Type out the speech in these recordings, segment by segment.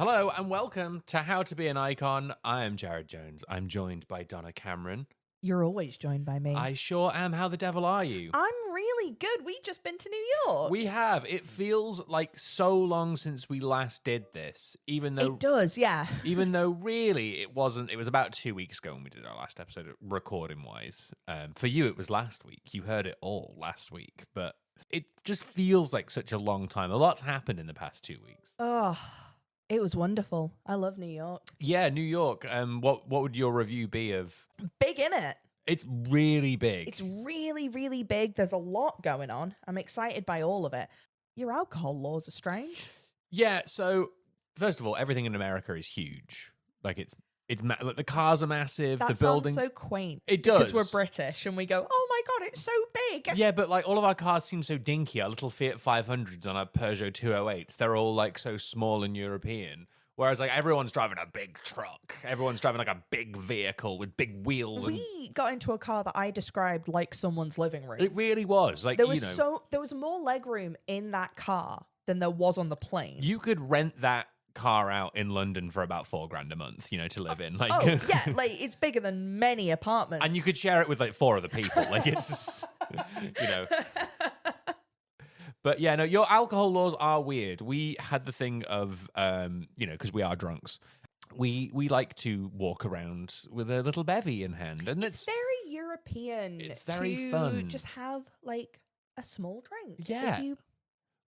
Hello and welcome to How to Be an Icon. I am Jared Jones. I'm joined by Donna Cameron. You're always joined by me. I sure am. How the devil are you? I'm really good. We've just been to New York. We have. It feels like so long since we last did this, even though It does, yeah. even though really it wasn't. It was about 2 weeks ago when we did our last episode, recording wise. For you, it was last week. You heard it all last week, but it just feels like such a long time. A lot's happened in the past 2 weeks. Oh, it was wonderful. I love New York. Yeah, New York. What would your review be of? Big, innit? It's really big. It's really, really big. There's a lot going on. I'm excited by all of it. Your alcohol laws are strange. Yeah, so first of all, everything in America is huge. Like like the cars are massive. That the building sounds so quaint. It does. Because we're British and we go, oh my God, it's so big. Yeah, but like all of our cars seem so dinky. Our little Fiat 500s and our Peugeot 208s, they're all like so small and European. Whereas like everyone's driving a big truck. Everyone's driving like a big vehicle with big wheels. We got into a car that I described like someone's living room. It really was. Like there was more legroom in that car than there was on the plane. You could rent that car out in London for about $4,000 a month, to live in. Like, oh yeah, like it's bigger than many apartments, and you could share it with like 4 other people. Like it's, But yeah, no, your alcohol laws are weird. We had the thing of, because we are drunks, we like to walk around with a little bevy in hand, and it's very European. It's very to fun. Just have like a small drink. Yeah.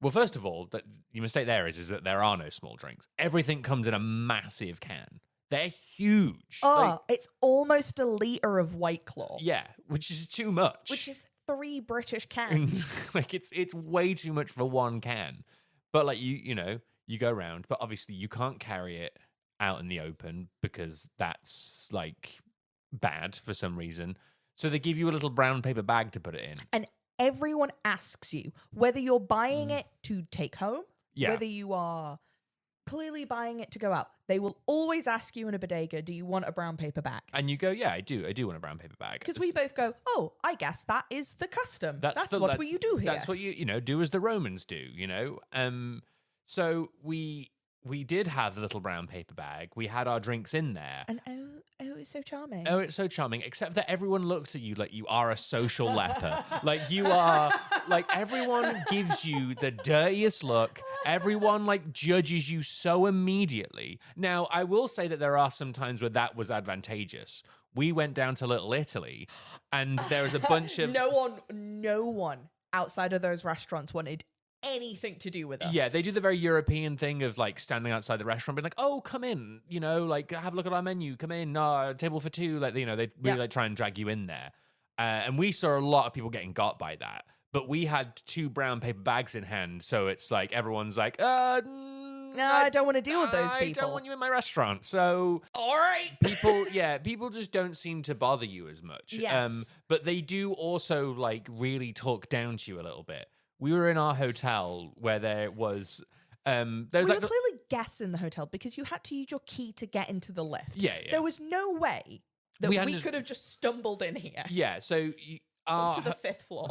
Well, first of all, the mistake there is that there are no small drinks. Everything comes in a massive can. They're huge. Oh, it's almost a liter of White Claw. Yeah, which is too much. Which is 3 British cans. Like it's way too much for one can. But like you go around, but obviously you can't carry it out in the open because that's like bad for some reason. So they give you a little brown paper bag to put it in. And everyone asks you whether you're buying it to take home, whether you are clearly buying it to go out. They will always ask you in a bodega, do you want a brown paper bag? And you go, yeah, I do want a brown paper bag. Because we both go, oh, I guess that is the custom. That's what you do here. That's what you do as the Romans do, So we did have the little brown paper bag. We had our drinks in there. And it's so charming. Oh, it's so charming, except that everyone looks at you like you are a social leper. Like you are, like everyone gives you the dirtiest look. Everyone like judges you so immediately. Now, I will say that there are some times where that was advantageous. We went down to Little Italy and there was a bunch of... No one outside of those restaurants wanted anything to do with us. Yeah, they do the very European thing of like standing outside the restaurant being like, oh, come in, like have a look at our menu, come in, table for 2, like, they really like try and drag you in there. And we saw a lot of people getting got by that, but we had 2 brown paper bags in hand, so it's like everyone's like, no, I don't want to deal with those people. I don't want you in my restaurant. So, all right. people just don't seem to bother you as much. Yes. But they do also like really talk down to you a little bit. We were in our hotel where there was... we were clearly guests in the hotel because you had to use your key to get into the lift. Yeah. There was no way that we could have just stumbled in here. Yeah, so... to the 5th floor.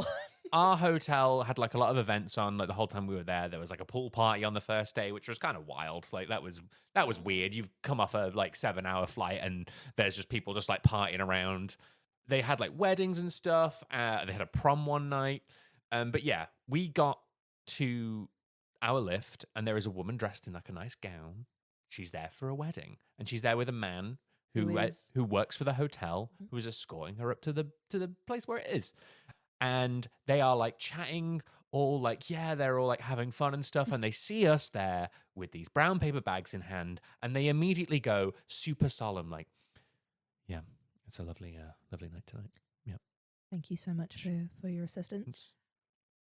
Our hotel had like a lot of events on. Like the whole time we were there was like a pool party on the first day, which was kind of wild. Like that was weird. You've come off a like 7-hour flight and there's just people just like partying around. They had like weddings and stuff. They had a prom one night. But yeah, we got to our lift and there is a woman dressed in like a nice gown. She's there for a wedding and she's there with a man who works for the hotel, who is escorting her up to the place where it is. And they are like chatting, all like, they're all like having fun and stuff. And they see us there with these brown paper bags in hand. And they immediately go super solemn, like, yeah, it's a lovely night tonight. Yeah. Thank you so much for your assistance.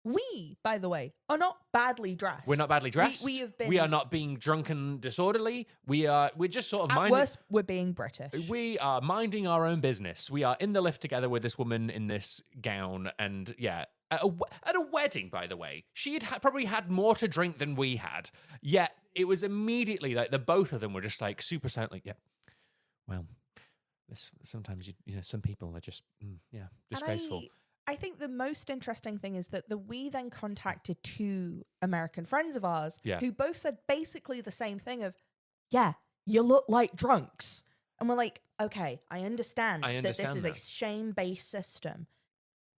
We, by the way, are not badly dressed. We're not badly dressed. We are not being drunken disorderly. We're just sort of minding... At worst, we're being British. We are minding our own business. We are in the lift together with this woman in this gown. And yeah, at a wedding, by the way, she had probably had more to drink than we had. Yet it was immediately like the both of them were just like super silent, like, yeah, well, sometimes, some people are just, disgraceful. I think the most interesting thing is that we then contacted 2 American friends of ours who both said basically the same thing of, yeah, you look like drunks. And we're like, okay, I understand that this is a shame-based system.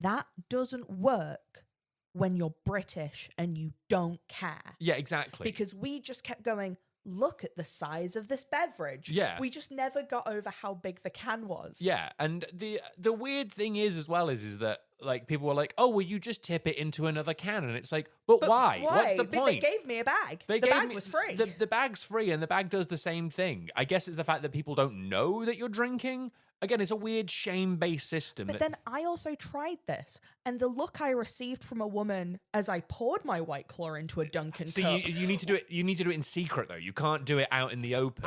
That doesn't work when you're British and you don't care. Yeah, exactly. Because we just kept going, look at the size of this beverage. Yeah. We just never got over how big the can was. Yeah, and the weird thing is as well is that like people were like, oh, well, you just tip it into another can, and it's like, but why? What's the point? They gave me a bag. The bag was free. The bag's free, and the bag does the same thing. I guess it's the fact that people don't know that you're drinking. Again, it's a weird shame-based system. But then I also tried this, and the look I received from a woman as I poured my White Claw into a Dunkin' cup. You need to do it. You need to do it in secret, though. You can't do it out in the open.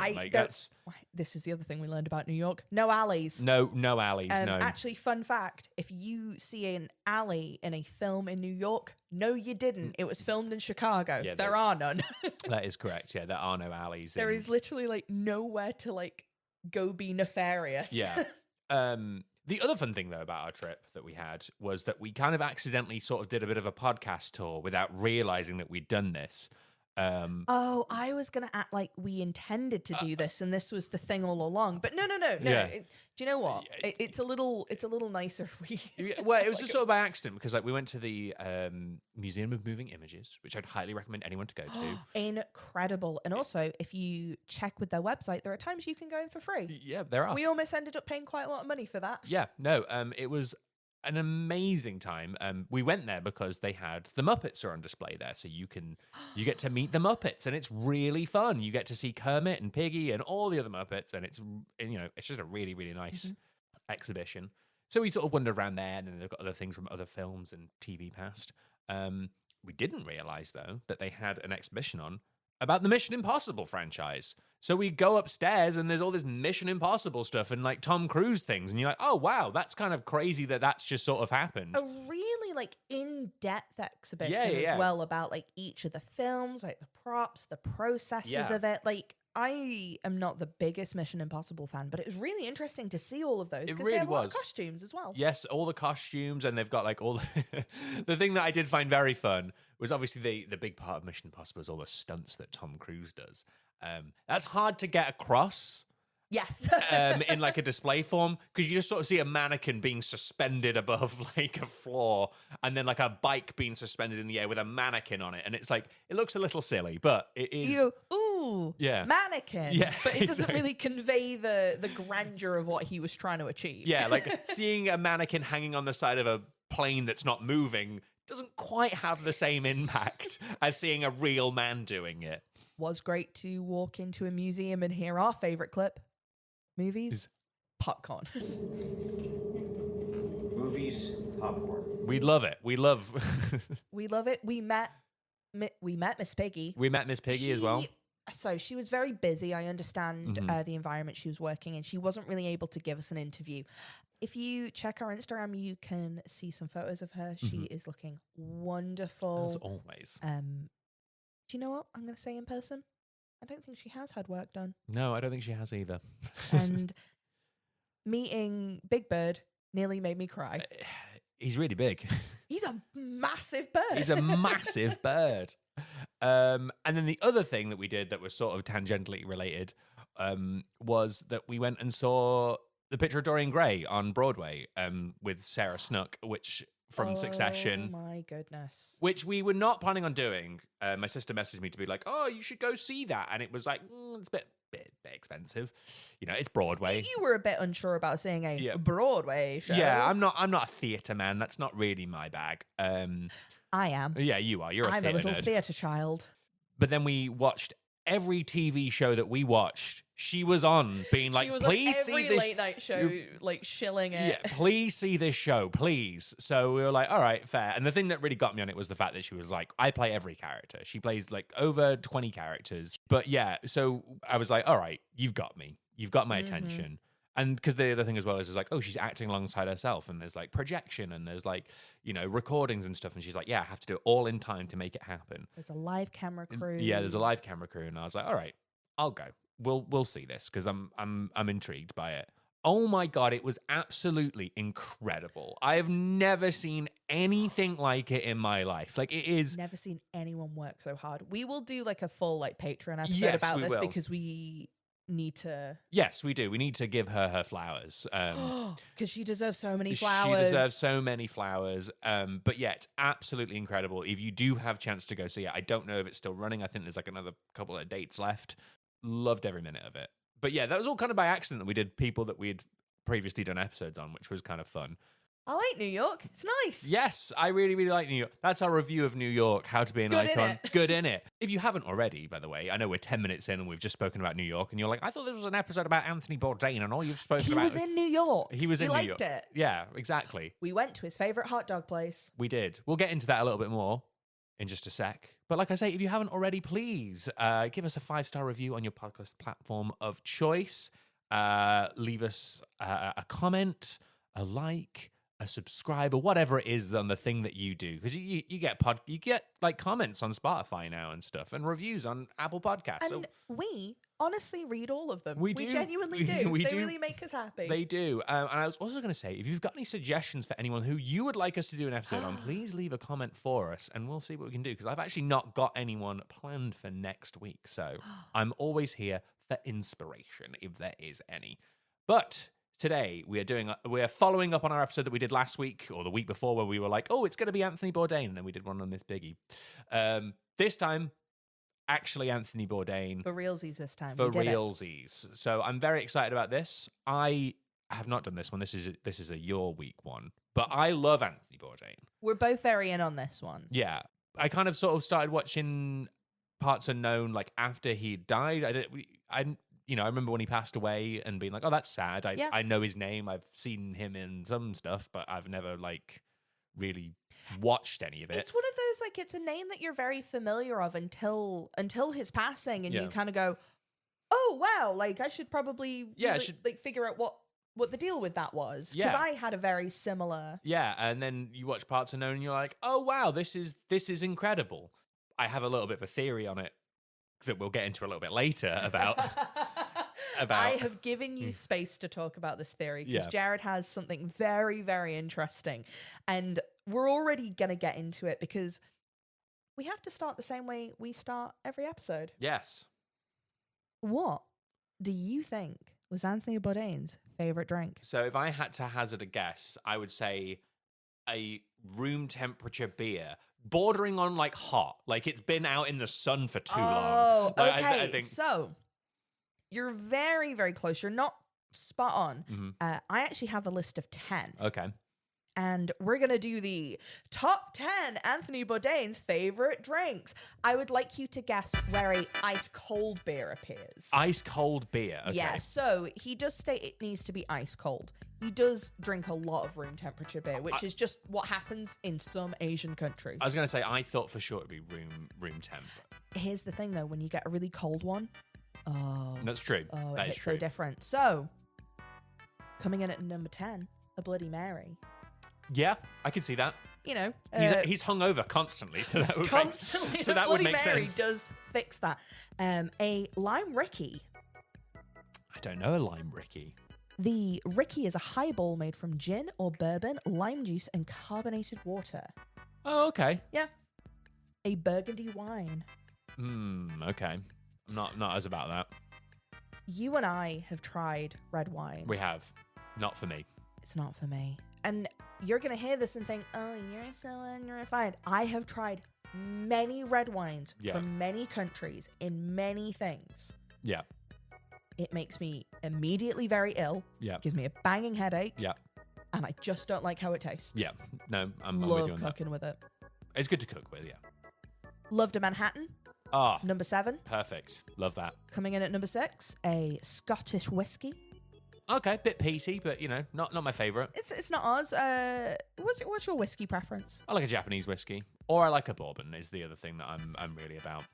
This is the other thing we learned about New York. No alleys. No alleys. No. Actually, fun fact: if you see an alley in a film in New York, no, you didn't. It was filmed in Chicago. Yeah, there are none. That is correct. Yeah, there are no alleys. There is literally like nowhere to like go be nefarious. Yeah. The other fun thing though about our trip that we had was that we kind of accidentally sort of did a bit of a podcast tour without realizing that we'd done this. I was gonna act like we intended to do this, and this was the thing all along. But no. Yeah. Do you know what? It's a little nicer if we. Well, it was just sort of by accident because like we went to the Museum of Moving Images, which I'd highly recommend anyone to go to. Incredible, and also if you check with their website, there are times you can go in for free. Yeah, there are. We almost ended up paying quite a lot of money for that. Yeah, no, it was an amazing time. We went there because they had the Muppets are on display there, so you get to meet the Muppets, and it's really fun. You get to see Kermit and Piggy and all the other Muppets, and it's just a really really nice exhibition. So we sort of wandered around there, and then they've got other things from other films and TV past. We didn't realize though that they had an exhibition on about the Mission Impossible franchise. So we go upstairs and there's all this Mission Impossible stuff and like Tom Cruise things. And you're like, oh, wow, that's kind of crazy that that's just sort of happened. A really like in-depth exhibition as well about like each of the films, like the props, the processes of it. Like I am not the biggest Mission Impossible fan, but it was really interesting to see all of those because they have a lot of costumes as well. Yes, all the costumes, and they've got like all the thing that I did find very fun was obviously the big part of Mission Impossible is all the stunts that Tom Cruise does. That's hard to get across. Yes. In like a display form, because you just sort of see a mannequin being suspended above like a floor, and then like a bike being suspended in the air with a mannequin on it, and it's like it looks a little silly, but it is. Mannequin. Yeah, but it doesn't really convey the grandeur of what he was trying to achieve. Yeah, like seeing a mannequin hanging on the side of a plane that's not moving doesn't quite have the same impact as seeing a real man doing it. Was great to walk into a museum and hear our favorite clip. Movies, popcorn. Movies, popcorn. We love it. We love it. We met Miss Piggy. We met Miss Piggy as well. So she was very busy. I understand the environment she was working in. She wasn't really able to give us an interview. If you check our Instagram, you can see some photos of her. She is looking wonderful. As always. Do you know what I'm going to say in person? I don't think she has had work done. No, I don't think she has either. And meeting Big Bird nearly made me cry. He's really big. He's a massive bird. He's a massive bird. And then the other thing that we did that was sort of tangentially related was that we went and saw The Picture of Dorian Gray on Broadway with Sarah Snook, which from Succession. Oh my goodness. Which we were not planning on doing. My sister messaged me to be like, oh, you should go see that. And it was like, it's a bit expensive. You know, it's Broadway. You were a bit unsure about seeing a Broadway show. Yeah, I'm not a theatre man. That's not really my bag. I am. Yeah, you are. You're a theatre nerd. I'm a little theatre child. But then we watched every TV show that we watched. She was on, being like, please see this. Every late night show, like shilling it. Yeah, please see this show, please. So we were like, all right, fair. And the thing that really got me on it was the fact that she was like, I play every character. She plays like over 20 characters. But yeah, so I was like, all right, you've got me. You've got my attention. And because the other thing as well is like, oh, she's acting alongside herself, and there's like projection, and there's like, you know, recordings and stuff. And she's like, yeah, I have to do it all in time to make it happen. There's a live camera crew. Yeah, there's a live camera crew. And I was like, all right, I'll go. We'll see this because I'm intrigued by it. Oh my God, it was absolutely incredible. I have never seen anything like it in my life. Like, it is. Never seen anyone work so hard. We will do like a full like Patreon episode Yes, about we this will. because we need to. Yes, we do. We need to give her flowers. Because she deserves so many flowers. She deserves so many flowers. But yeah, it's absolutely incredible. If you do have a chance to go see it, I don't know if it's still running. I think there's like another couple of dates left. Loved every minute of it. But yeah, that was all kind of by accident that we did people that we'd previously done episodes on, which was kind of fun. I like New York. It's nice. Yes, I really, really like New York. That's our review of New York, how to be an icon. Good in it. If you haven't already, by the way, I know we're 10 minutes in and we've just spoken about New York, and you're like, I thought this was an episode about Anthony Bourdain, and all you've spoken about... He was in New York. He was in New York. He liked it. Yeah, exactly. We went to his favorite hot dog place. We did. We'll get into that a little bit more in just a sec. But like I say, if you haven't already, please give us a 5-star review on your podcast platform of choice. Leave us a comment, a like, a subscribe, or whatever it is on the thing that you do, because you get like comments on Spotify now and stuff, and reviews on Apple Podcasts. And we honestly read all of them. We do. We genuinely do. We they do. really make us happy. They do. And I was also going to say, if you've got any suggestions for anyone who you would like us to do an episode on, please leave a comment for us, and we'll see what we can do, because I've actually not got anyone planned for next week, so I'm always here for inspiration, if there is any. But today we're following up on our episode that we did last week or the week before, where we were like, oh, it's going to be Anthony Bourdain, and then we did one on Miss Biggie. This time, actually Anthony Bourdain. For realsies this time. For realsies. So I'm very excited about this. I have not done this one. This is a your week one, but I love Anthony Bourdain. We're both very in on this one. Yeah, I kind of sort of started watching Parts Unknown like after he died. I remember when he passed away and being like, oh, that's sad. I know his name. I've seen him in some stuff, but I've never like really watched any of it. It's one of those, like, it's a name that you're very familiar of until his passing, and you kind of go, oh wow, like I should probably like figure out what the deal with that was, because I had a very similar. Yeah, and then you watch Parts Unknown and you're like, oh wow, this is incredible. I have a little bit of a theory on it that we'll get into a little bit later about. I have given you space to talk about this theory, because Jared has something very, very interesting, and we're already going to get into it because we have to start the same way we start every episode. Yes. What do you think was Anthony Bourdain's favorite drink? So if I had to hazard a guess, I would say a room temperature beer, bordering on like hot, like it's been out in the sun for too long. Oh, okay. I think... So you're very, very close. You're not spot on. Mm-hmm. I actually have a list of 10. Okay. And we're going to do the top 10 Anthony Bourdain's favorite drinks. I would like you to guess where a ice cold beer appears. Ice cold beer. Okay. Yeah, so he does state it needs to be ice cold. He does drink a lot of room temperature beer, which is just what happens in some Asian countries. I was going to say, I thought for sure it'd be room temp. Here's the thing, though. When you get a really cold one, that's true. Oh, that it's is true. So different. So, coming in at number 10, a Bloody Mary. Yeah, I can see that. You know, he's hungover constantly, so that would constantly. Make, so that would make Mary sense. Does fix that. A lime Ricky. I don't know a lime Ricky. The Ricky is a highball made from gin or bourbon, lime juice, and carbonated water. Oh, okay. Yeah. A Burgundy wine. Okay. I'm not as about that. You and I have tried red wine. We have. Not for me. It's not for me. And you're going to hear this and think, oh, you're so unrefined. I have tried many red wines from many countries in many things. Yeah. It makes me immediately very ill. Yeah. Gives me a banging headache. Yeah. And I just don't like how it tastes. Yeah. No, I'm with Love you on cooking that. with it. It's good to cook with, yeah. Loved a Manhattan. Oh. Number 7. Perfect. Love that. Coming in at number 6, a Scottish whiskey. Okay, bit peaty, but you know, not my favourite. It's not ours. What's your whiskey preference? I like a Japanese whiskey, or I like a bourbon. Is the other thing that I'm really about.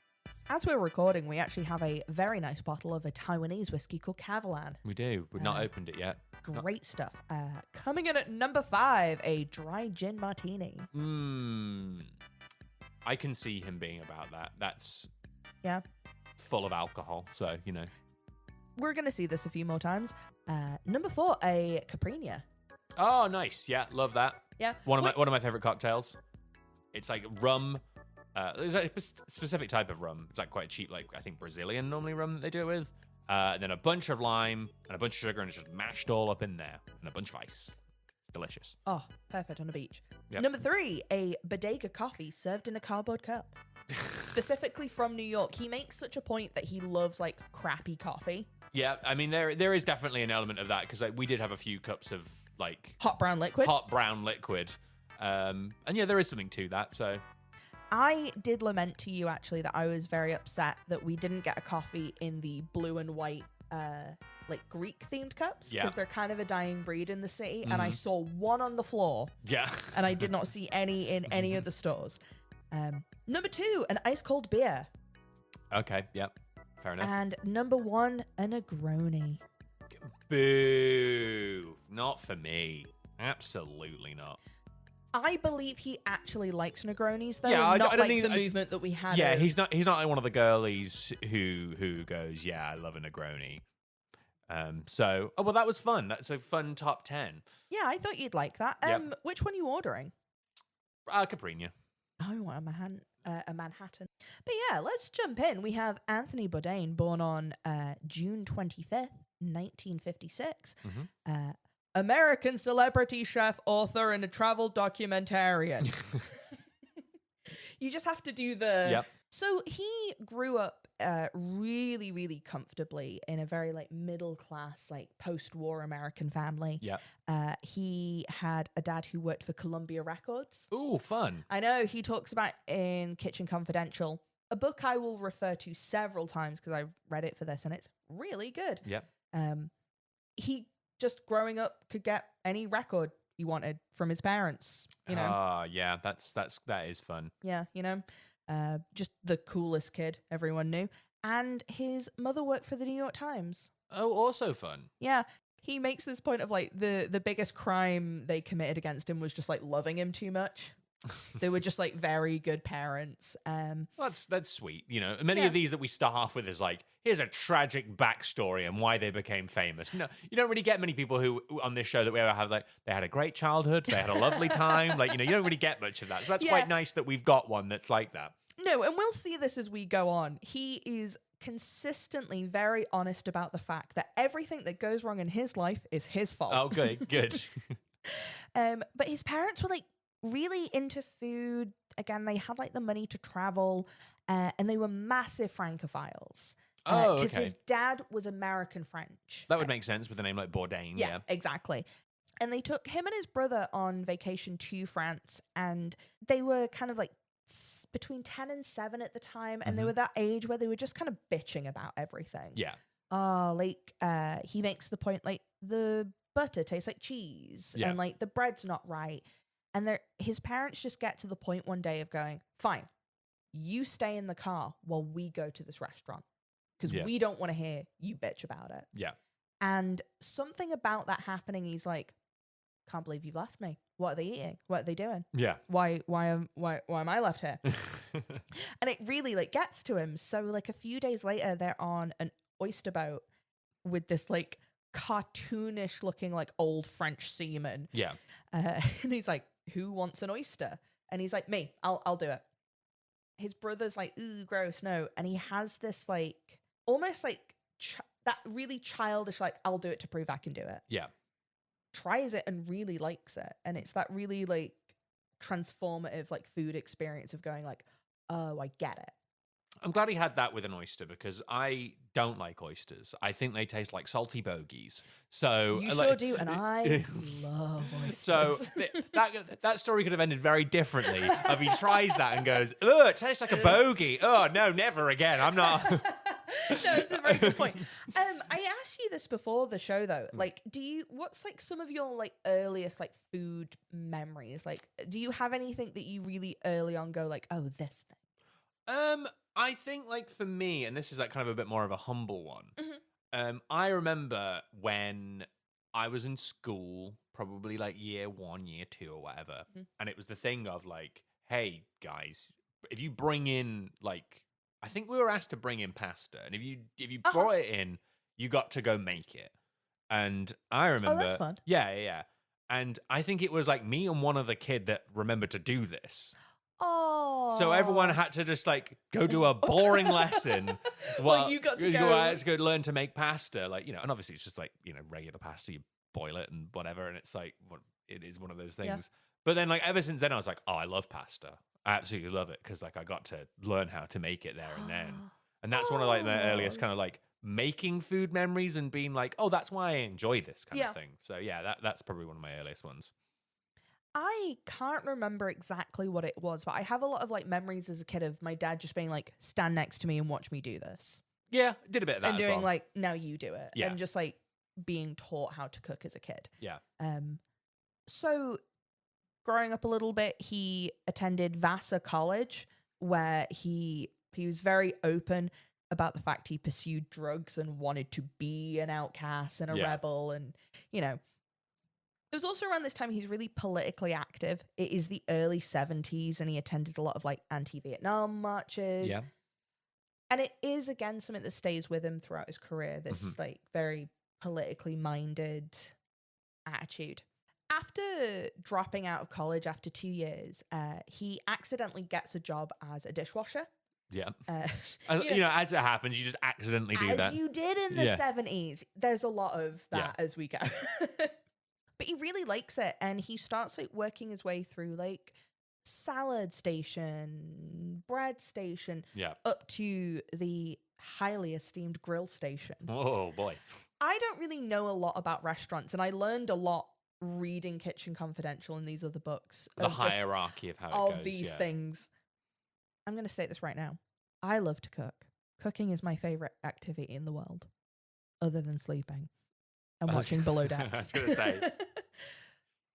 As we're recording, we actually have a very nice bottle of a Taiwanese whiskey called Kavalan. We do. We've not opened it yet. Great stuff. Coming in at number 5, a dry gin martini. I can see him being about that. That's full of alcohol, so you know. we're going to see this a few more times. Number 4, a Caipirinha. Oh, nice. Yeah, love that. Yeah. One of my favorite cocktails. It's like rum. There's a specific type of rum. It's like quite cheap, like I think Brazilian normally rum that they do it with. And then a bunch of lime and a bunch of sugar, and it's just mashed all up in there, and a bunch of ice. Delicious. Oh, perfect on a beach. Yep. Number 3, a bodega coffee served in a cardboard cup. Specifically from New York. He makes such a point that he loves like crappy coffee. Yeah, I mean there is definitely an element of that, because like, we did have a few cups of like hot brown liquid. And yeah, there is something to that. So I did lament to you actually that I was very upset that we didn't get a coffee in the blue and white like Greek themed cups, because they're kind of a dying breed in the city, and I saw one on the floor. Yeah. And I did not see any in any of the stores. Number 2, an ice cold beer. Okay, yep. Fair enough. And number 1, a Negroni. Boo. Not for me. Absolutely not. I believe he actually likes Negronis, though, yeah, and not I don't like think the movement that we had. Yeah, he's not like one of the girlies who goes, yeah, I love a Negroni. So, well, that was fun. That's a fun top 10. Yeah, I thought you'd like that. Yep. Which one are you ordering? Caipirinha. I want a Manhattan. But yeah, let's jump in. We have Anthony Bourdain, born on June 25th, 1956. American celebrity chef, author, and a travel documentarian. You just have to do the... Yep. So he grew up really, really comfortably in a very like middle class, like post-war American family. Yep. He had a dad who worked for Columbia Records. Ooh, fun. I know, he talks about in Kitchen Confidential, a book I will refer to several times because I read it for this and it's really good. Yep. He just growing up could get any record he wanted from his parents, you know. Yeah, that is fun. Yeah, you know. Just the coolest kid everyone knew. And his mother worked for the New York Times. Oh, also fun. Yeah. He makes this point of like the biggest crime they committed against him was just like loving him too much. They were just like very good parents. Well, that's sweet. You know, many of these that we start off with is like, here's a tragic backstory and why they became famous. No, you don't really get many people who on this show that we ever have like, they had a great childhood, they had a lovely time. Like, you know, you don't really get much of that. So that's quite nice that we've got one that's like that. No, and we'll see this as we go on. He is consistently very honest about the fact that everything that goes wrong in his life is his fault. Oh, good. But his parents were like really into food. Again, they had like the money to travel, and they were massive Francophiles. Because his dad was American French. That would make sense with a name like Bourdain. Yeah, exactly. And they took him and his brother on vacation to France, and they were kind of like between 10 and 7 at the time, and they were that age where they were just kind of bitching about everything. Yeah. He makes the point like the butter tastes like cheese, and like the bread's not right. And his parents just get to the point one day of going, fine, you stay in the car while we go to this restaurant because we don't want to hear you bitch about it. Yeah. And something about that happening, he's like, can't believe you've left me. What are they eating? What are they doing? Yeah. Why am I left here? And it really like gets to him. So like a few days later, they're on an oyster boat with this like cartoonish looking like old French seaman. Yeah. And he's like, who wants an oyster? And he's like, me, I'll do it. His brother's like, ooh, gross, no. And he has this like, almost like that really childish, like, I'll do it to prove I can do it. Yeah. Tries it and really likes it. And it's that really like transformative like food experience of going like, oh, I get it. I'm glad he had that with an oyster because I don't like oysters. I think they taste like salty bogies. So you sure do, and I love oysters. So that story could have ended very differently if he tries that and goes, "Oh, it tastes like a bogey. Oh no, never again. I'm not." No, it's a very good point. I asked you this before the show though. Like, what's like some of your like earliest like food memories? Like, do you have anything that you really early on go like, oh, this thing? I think like for me, and this is like kind of a bit more of a humble one. I remember when I was in school, probably like year 1, year 2 or whatever. And it was the thing of like, hey guys, if you bring in like, I think we were asked to bring in pasta. And if you brought it in, you got to go make it. And I remember, that's fun. Yeah. And I think it was like me and one other kid that remembered to do this. Oh. So everyone had to just like go do a boring lesson. Well, you got to go. had to go learn to make pasta, like, you know, and obviously it's just like, you know, regular pasta. You boil it and whatever, and it's like it is one of those things. Yeah. But then, like, ever since then, I was like, oh, I love pasta. I absolutely love it because like I got to learn how to make it there and then, and that's one of like my earliest kind of like making food memories and being like, oh, that's why I enjoy this kind of thing. So yeah, that's probably one of my earliest ones. I can't remember exactly what it was, but I have a lot of like memories as a kid of my dad just being like, stand next to me and watch me do this. Yeah, did a bit of that and as doing well. like, now you do it. Yeah. And just like being taught how to cook as a kid. Yeah. So growing up a little bit, he attended Vassar College, where he was very open about the fact he pursued drugs and wanted to be an outcast and a rebel. And, you know, it was also around this time he's really politically active. It is the early 70s and he attended a lot of like anti-Vietnam marches. Yeah. And it is, again, something that stays with him throughout his career, this like very politically minded attitude. After dropping out of college after 2 years, he accidentally gets a job as a dishwasher. Yeah. You know, as it happens, you just accidentally do that. As you did in the 70s. There's a lot of that as we go. But he really likes it, and he starts like working his way through like salad station, bread station, up to the highly esteemed grill station. Oh boy. I don't really know a lot about restaurants, and I learned a lot reading Kitchen Confidential and these other books. The hierarchy of how it goes. Of these things. I'm going to state this right now. I love to cook. Cooking is my favorite activity in the world, other than sleeping and watching Below Decks. I was going to say.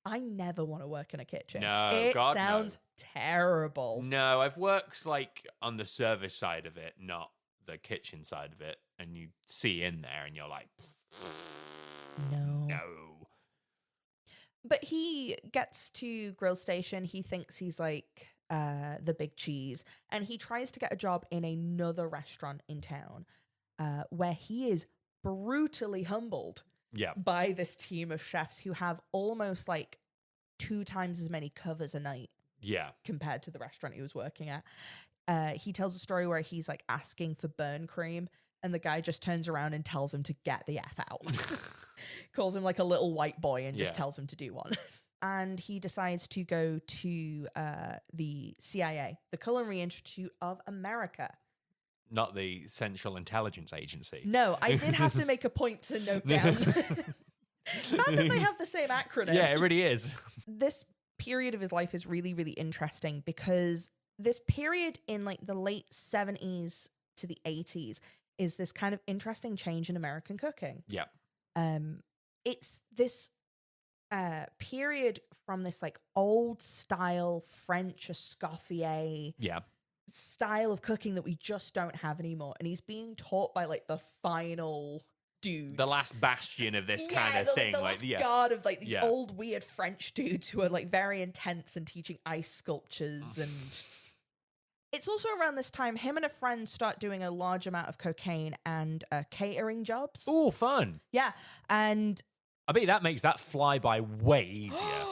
I never want to work in a kitchen. No, it God, sounds terrible. No, I've worked like on the service side of it, not the kitchen side of it. And you see in there and you're like, no. But he gets to grill station. He thinks he's like the big cheese. And he tries to get a job in another restaurant in town where he is brutally humbled by this team of chefs who have almost like 2 times as many covers a night compared to the restaurant he was working at. He tells a story where he's like asking for burn cream and the guy just turns around and tells him to get the F out. Calls him like a little white boy and just tells him to do one. And he decides to go to the CIA, the Culinary Institute of America. Not the Central Intelligence Agency. No, I did have to make a point to note down. Not that they have the same acronym. Yeah, it really is. This period of his life is really, really interesting because this period in like the late 70s to the 80s is this kind of interesting change in American cooking. Yeah. It's this period from this like old style French Escoffier style of cooking that we just don't have anymore. And he's being taught by like the final dudes. The last bastion of this kind of thing. The last guard of like these old weird French dudes who are like very intense and teaching ice sculptures. And it's also around this time him and a friend start doing a large amount of cocaine and catering jobs. Oh, fun. Yeah. And I bet that makes that fly by way easier.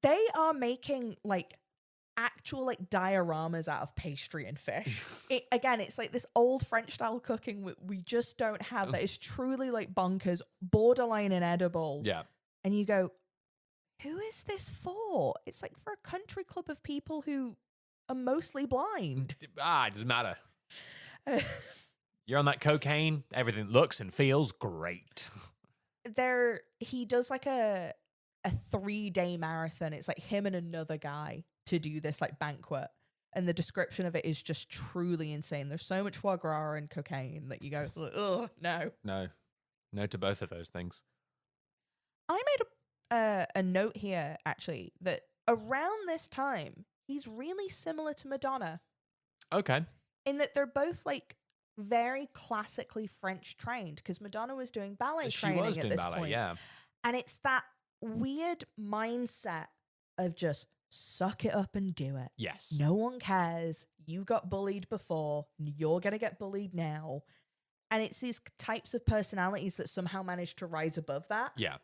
They are making like actual like dioramas out of pastry and fish. It's like this old French style cooking we just don't have that is truly like bonkers, borderline inedible. Yeah. And you go, who is this for? It's like for a country club of people who are mostly blind. It doesn't matter. You're on that cocaine, everything looks and feels great. He does like a 3-day marathon. It's like him and another guy to do this like banquet, and the description of it is just truly insane. There's so much foie gras and cocaine that you go, oh no to both of those things. I made a note here actually that around this time he's really similar to Madonna. Okay. In that they're both like very classically French trained, because Madonna was doing ballet training at this point. Yeah. And it's that weird mindset of just suck it up and do it. Yes. No one cares. You got bullied before. You're going to get bullied now. And it's these types of personalities that somehow manage to rise above that. Yeah.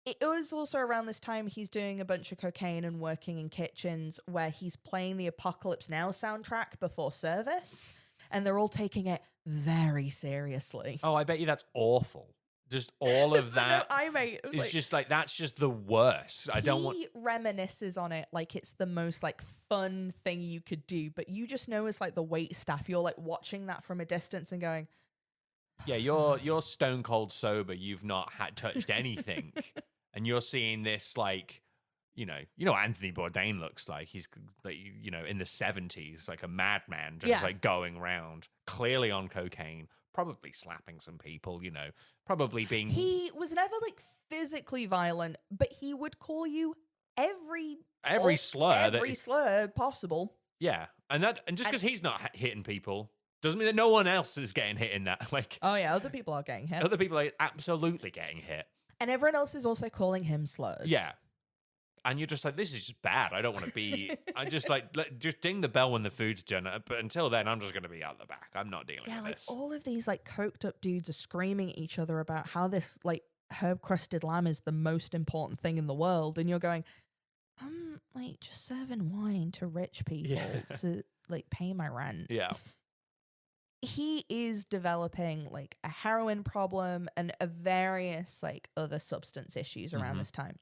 It was also around this time he's doing a bunch of cocaine and working in kitchens where he's playing the Apocalypse Now soundtrack before service, and they're all taking it very seriously. Oh, I bet you that's awful. Just all of that. No, mate. It's like, just like, that's just the worst. I don't want. He reminisces on it like it's the most like fun thing you could do, but you just know as like the wait staff, you're like watching that from a distance and going, yeah, you're stone cold sober. You've not touched anything. And you're seeing this, like, you know what Anthony Bourdain looks like. He's, like, you know, in the 70s, like a madman, just like going around, clearly on cocaine, probably slapping some people, you know, probably being. He was never like physically violent, but he would call you every slur possible. Yeah, and just because he's not hitting people doesn't mean that no one else is getting hit in that. Like, oh yeah, other people are getting hit. Other people are absolutely getting hit. And everyone else is also calling him slurs. Yeah. And you're just like, this is just bad. I don't want to be. I just like, just ding the bell when the food's done. But until then, I'm just going to be out the back. I'm not dealing with this. All of these like coked up dudes are screaming at each other about how this like herb crusted lamb is the most important thing in the world. And you're going, I'm like just serving wine to rich people to like pay my rent. Yeah. He is developing like a heroin problem and a various like other substance issues around this time.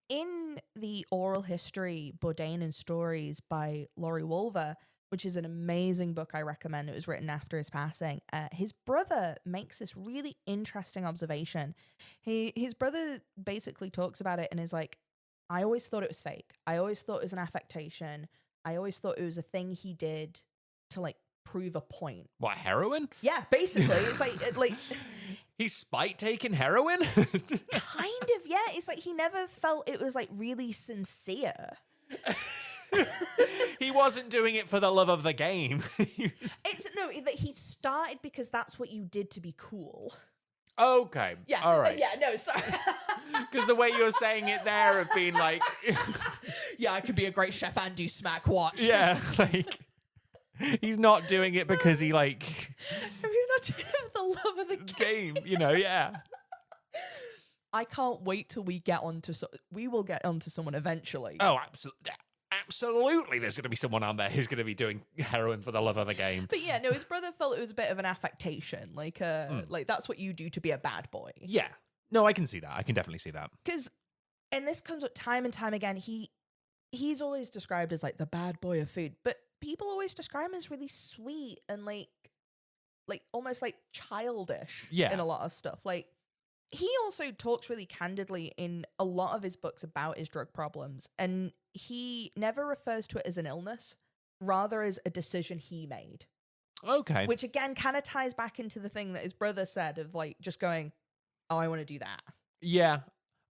In the oral history, Bourdain and Stories by Laurie Wolver, which is an amazing book I recommend, it was written after his passing, his brother makes this really interesting observation. His brother basically talks about it and is like, I always thought it was fake. I always thought it was an affectation. I always thought it was a thing he did to like prove a point. What, heroin? Yeah, basically. It's like he's spite taking heroin? Kind of, yeah. It's like he never felt it was like really sincere. He wasn't doing it for the love of the game. That he started because that's what you did to be cool. Okay. Yeah. All right. Yeah, no, sorry. Because the way you're saying it there of being like yeah, I could be a great chef and do smack watch. Yeah, like he's not doing it because he like. He's not doing it for the love of the game. You know, yeah. I can't wait till we get onto. We will get onto someone eventually. Oh, absolutely. Absolutely, there's going to be someone on there who's going to be doing heroin for the love of the game. But yeah, no, his brother felt it was a bit of an affectation, like that's what you do to be a bad boy. Yeah, no, I can see that. I can definitely see that. Because, and this comes up time and time again. He's always described as like the bad boy of food, but people always describe him as really sweet and like almost like childish. Yeah. In a lot of stuff, like. He also talks really candidly in a lot of his books about his drug problems, and he never refers to it as an illness, rather as a decision he made. Okay. Which again kind of ties back into the thing that his brother said of like just going, oh, I want to do that. Yeah.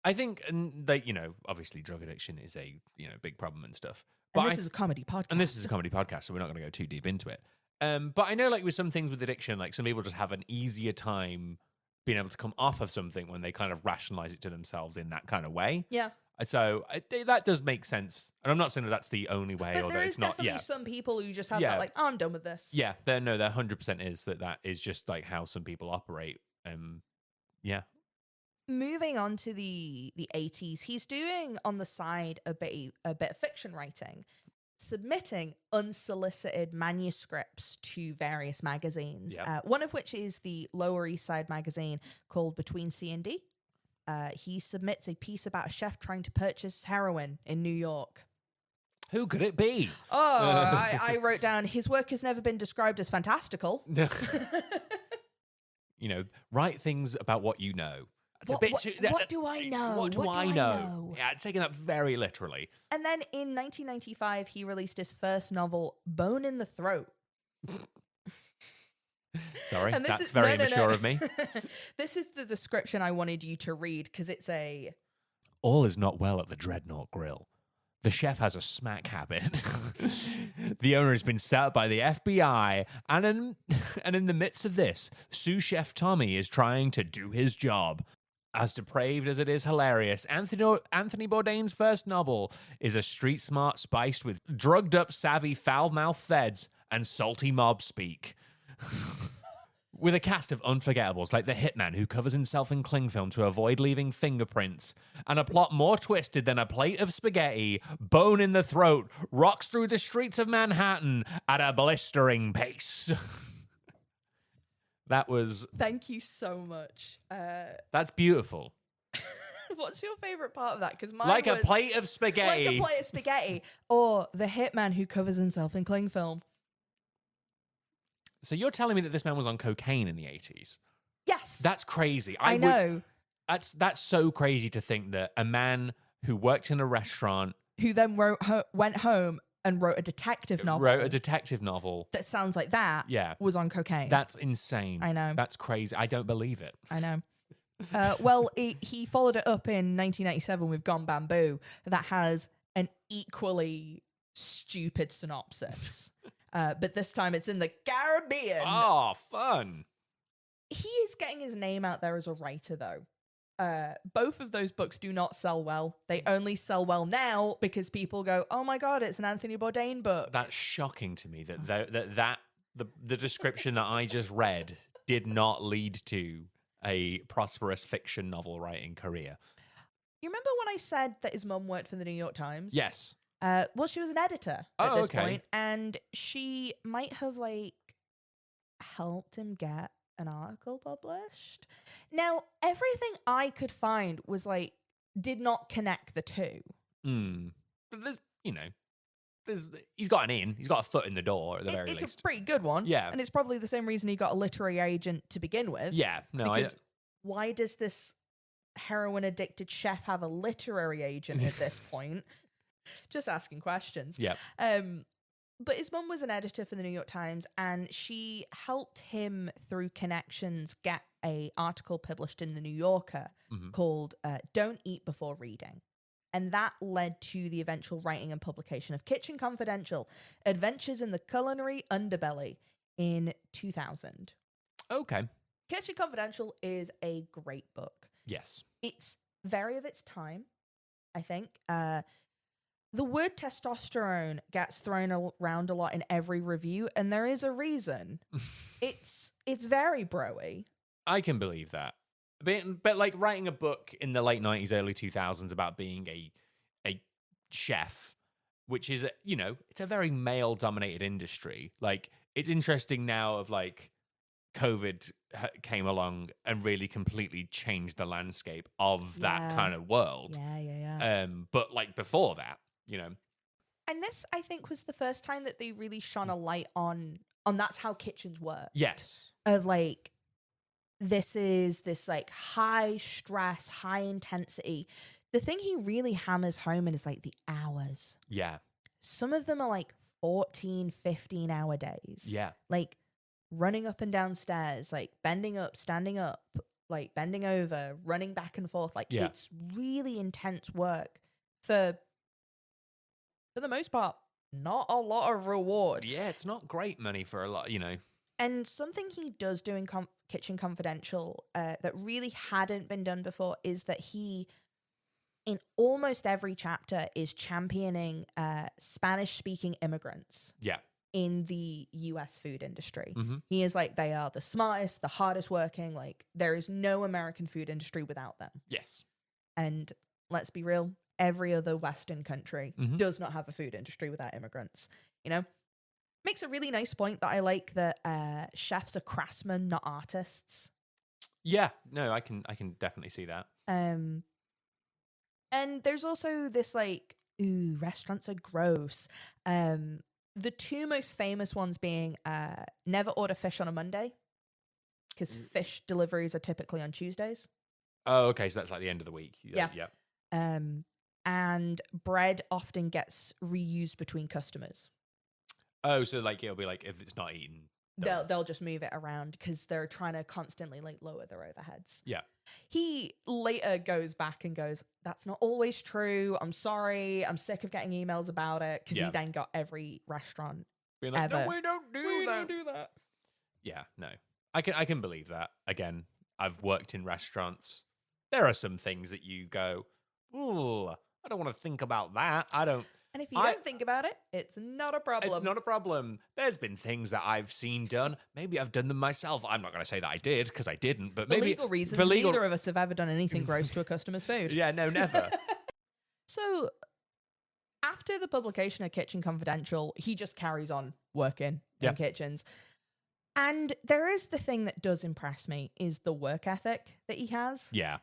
I think, and like, you know, obviously drug addiction is a, you know, big problem and stuff. But this is a comedy podcast. And this is a comedy podcast, so we're not going to go too deep into it. But I know like with some things with addiction, like some people just have an easier time being able to come off of something when they kind of rationalize it to themselves in that kind of way. Yeah. So that does make sense. And I'm not saying that that's the only way, but or that it's not. There is definitely some people who just have that like, oh, I'm done with this. Yeah, there 100% is that is just like how some people operate. Yeah. Moving on to the 80s, he's doing on the side a bit of fiction writing, submitting unsolicited manuscripts to various magazines, one of which is the Lower East Side magazine called Between C and D. He submits a piece about a chef trying to purchase heroin in New York. Who could it be? Oh, I wrote down, his work has never been described as fantastical. You know, write things about what you know. What do I know? What do I know? Yeah, taking that very literally. And then in 1995, he released his first novel, Bone in the Throat. Sorry, that's very immature of me. This is the description I wanted you to read, because it's a... All is not well at the Dreadnought Grill. The chef has a smack habit. The owner has been set up by the FBI, and in the midst of this, sous chef Tommy is trying to do his job. As depraved as it is hilarious, Anthony Bourdain's first novel is a street smart spiced with drugged up savvy foul-mouthed feds and salty mob speak. With a cast of unforgettables like the hitman who covers himself in cling film to avoid leaving fingerprints, and a plot more twisted than a plate of spaghetti, bone in the throat, rocks through the streets of Manhattan at a blistering pace. That was... Thank you so much. That's beautiful. What's your favorite part of that? Because mine like was... a plate of spaghetti. Like a plate of spaghetti. Or the hitman who covers himself in cling film. So you're telling me that this man was on cocaine in the 80s? Yes. That's crazy. I know. That's so crazy to think that a man who worked in a restaurant... Who then went home and wrote a detective novel. That sounds like that. Yeah. Was on cocaine. That's insane. I know. That's crazy. I don't believe it. I know. Well, he followed it up in 1997 with Gone Bamboo that has an equally stupid synopsis. But this time it's in the Caribbean. Oh, fun. He is getting his name out there as a writer, though. Both of those books do not sell well. They only sell well now because people go, oh my God, it's an Anthony Bourdain book. That's shocking to me that the description that I just read did not lead to a prosperous fiction novel writing career. You remember when I said that his mum worked for the New York Times? Yes. Well, she was an editor at this point, and she might have helped him get an article published. Now, everything I could find was did not connect the two. But he's got an in. He's got a foot in the door at the very least. It's a pretty good one. Yeah. And it's probably the same reason he got a literary agent to begin with. Yeah. No, because why does this heroin-addicted chef have a literary agent at this point? Just asking questions. Yeah. But his mum was an editor for the New York Times, and she helped him through connections get a article published in the New Yorker called Don't Eat Before Reading. And that led to the eventual writing and publication of Kitchen Confidential, Adventures in the Culinary Underbelly in 2000. Okay. Kitchen Confidential is a great book. Yes. It's very of its time, I think. The word testosterone gets thrown around a lot in every review, and there is a reason. It's very bro-y. I can believe that. But writing a book in the late 90s, early 2000s about being a chef, which is, it's a very male-dominated industry. It's interesting now of COVID came along and really completely changed the landscape of that kind of world. Yeah. But before that, And this, I think, was the first time that they really shone a light on that's how kitchens work. Yes. Of this is this high stress, high intensity. The thing he really hammers home in is the hours. Yeah. Some of them are 14, 15 hour days. Yeah. Running up and down stairs, bending up, standing up, bending over, running back and forth. It's really intense work for the most part, not a lot of reward. Yeah, it's not great money for a lot, And something he does do in Kitchen Confidential that really hadn't been done before is that he, in almost every chapter, is championing Spanish-speaking immigrants. Yeah. In the US food industry. Mm-hmm. He is they are the smartest, the hardest working. There is no American food industry without them. Yes. And let's be real, every other Western country does not have a food industry without immigrants. Makes a really nice point that I like that chefs are craftsmen, not artists. Yeah, no, I can definitely see that. And there's also this restaurants are gross. The two most famous ones being never order fish on a Monday, because fish deliveries are typically on Tuesdays. Oh, okay, so that's the end of the week. Yeah. And bread often gets reused between customers. Oh, so it'll be if it's not eaten, they'll just move it around because they're trying to constantly lower their overheads. Yeah. He later goes back and goes, that's not always true. I'm sorry. I'm sick of getting emails about it, because he then got every restaurant being ever. No, we don't do that. Yeah, no. I can believe that. Again, I've worked in restaurants. There are some things that you go, ooh, I don't want to think about that. I don't. And if you don't think about it, it's not a problem. It's not a problem. There's been things that I've seen done. Maybe I've done them myself. I'm not going to say that I did, because I didn't. But maybe for legal reasons, neither of us have ever done anything gross to a customer's food. Yeah, no, never. So after the publication of Kitchen Confidential, he just carries on working in kitchens. And there is the thing that does impress me is the work ethic that he has. Yeah.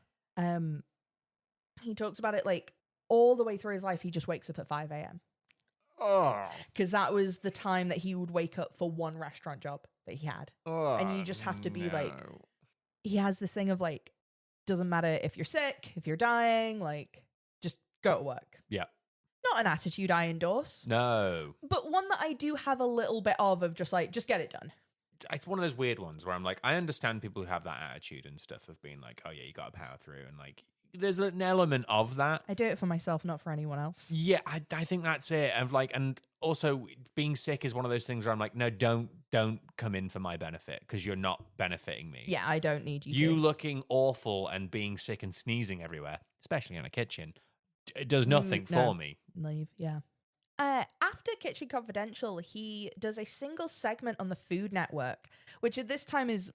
He talks about it like all the way through his life. He just wakes up at 5 a.m. Oh. Because that was the time that he would wake up for one restaurant job that he had. Oh, and you just have to be like, he has this thing of like, doesn't matter if you're sick, if you're dying, like, just go to work. Yeah. Not an attitude I endorse. No. But one that I do have a little bit of just like, just get it done. It's one of those weird ones where I'm like, I understand people who have that attitude and stuff of being like, oh yeah, you got to power through, and like, there's an element of that. I do it for myself, not for anyone else. Yeah, I think that's it. Of like, and also being sick is one of those things where I'm like, no, don't come in for my benefit, because you're not benefiting me. Yeah, I don't need you. You looking awful and being sick and sneezing everywhere, especially in a kitchen, it does nothing for me. Leave, yeah. After Kitchen Confidential, he does a single segment on the Food Network, which at this time is,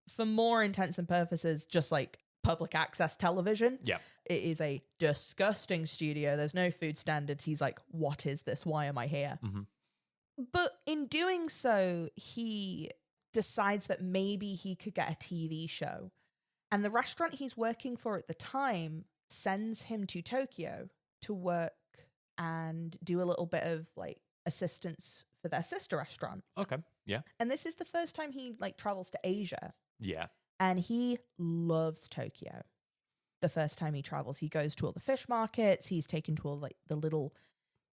for more intents and purposes, just like public access television. Yeah. It is a disgusting studio. There's no food standards. He's like, what is this? Why am I here? Mm-hmm. But in doing so, he decides that maybe he could get a TV show. And the restaurant he's working for at the time sends him to Tokyo to work and do a little bit of like assistance for their sister restaurant. Okay. Yeah. And this is the first time he like travels to Asia. Yeah. And he loves Tokyo. The first time he travels, he goes to all the fish markets. He's taken to all like the little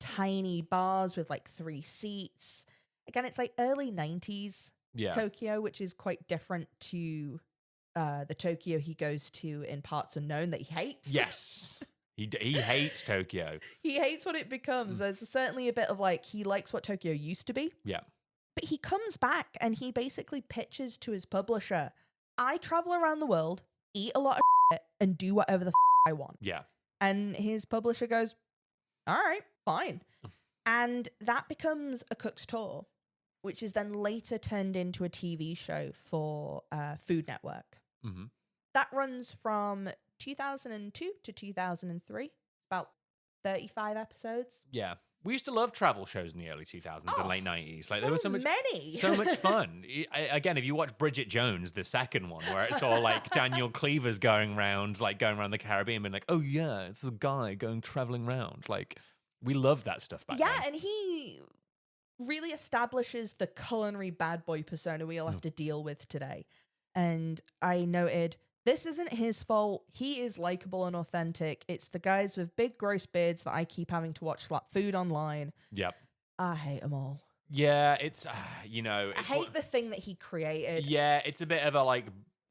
tiny bars with like 3 seats. Again, it's like early 90s Tokyo, which is quite different to the Tokyo he goes to in Parts Unknown that he hates. Yes. He hates Tokyo. He hates what it becomes. There's certainly a bit of like, he likes what Tokyo used to be. Yeah. But he comes back and he basically pitches to his publisher, I travel around the world, eat a lot of shit, and do whatever the I want. Yeah. And his publisher goes, all right, fine. And that becomes A Cook's Tour, which is then later turned into a TV show for Food Network. Mm-hmm. That runs from 2002 to 2003, about 35 episodes. Yeah. We used to love travel shows in the early 2000s and late 90s. Like, so there was so much fun. Again, if you watch Bridget Jones, the second one, where it's all like Daniel Cleaver's going around the Caribbean, being like, oh yeah, it's a guy traveling around. Like, we loved that stuff back then. Yeah, and he really establishes the culinary bad boy persona we all have to deal with today. And I noted, this isn't his fault. He is likable and authentic. It's the guys with big gross beards that I keep having to watch slap food online. Yep. I hate them all. Yeah, it's, I hate the thing that he created. Yeah, it's a bit of a like,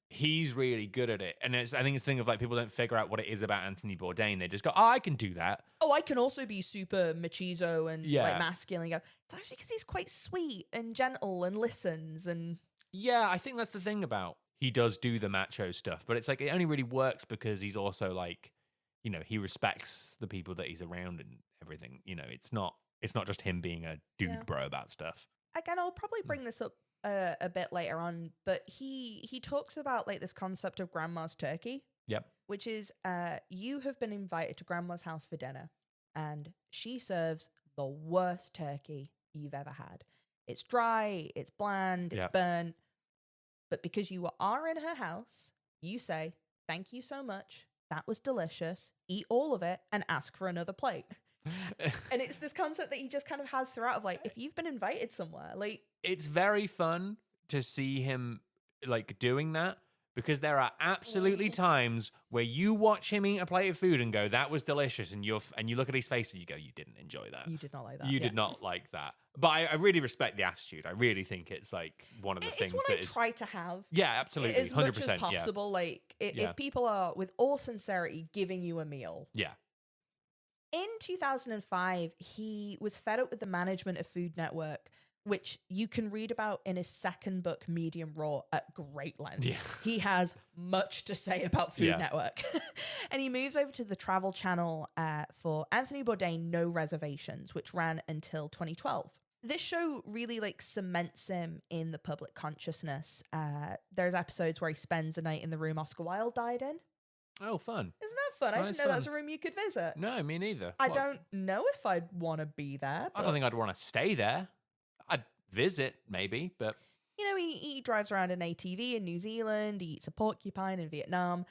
he's really good at it. And I think it's the thing of like, people don't figure out what it is about Anthony Bourdain. They just go, oh, I can do that. Oh, I can also be super machismo and like masculine. It's actually because he's quite sweet and gentle and listens and... Yeah, I think that's the thing about he does do the macho stuff, but it's like it only really works because he's also like, he respects the people that he's around and everything. It's not just him being a dude bro about stuff. Again, I'll probably bring this up a bit later on, but he talks about like this concept of grandma's turkey. Yep. Which is you have been invited to grandma's house for dinner and she serves the worst turkey you've ever had. It's dry, it's bland, it's burnt. But because you are in her house, you say, thank you so much. That was delicious. Eat all of it and ask for another plate. And it's this concept that he just kind of has throughout of like, if you've been invited somewhere, like... It's very fun to see him like doing that, because there are absolutely times where you watch him eat a plate of food and go, that was delicious. And you look at his face and you go, you didn't enjoy that. You did not like that. You did not like that. But I really respect the attitude. I really think it's like one of the things that I try to have. Yeah, absolutely. As 100%, much as possible. Like if people are with all sincerity giving you a meal. Yeah. In 2005, he was fed up with the management of Food Network which you can read about in his second book, Medium Raw, at great length. Yeah. He has much to say about Food Network. And he moves over to the Travel Channel for Anthony Bourdain, No Reservations, which ran until 2012. This show really like cements him in the public consciousness. There's episodes where he spends a night in the room Oscar Wilde died in. Oh, fun. Isn't that fun? I didn't know that was a room you could visit. No, me neither. I don't know if I'd want to be there. I don't think I'd want to stay there. I'd visit, maybe, but... You know, he drives around an ATV in New Zealand, he eats a porcupine in Vietnam.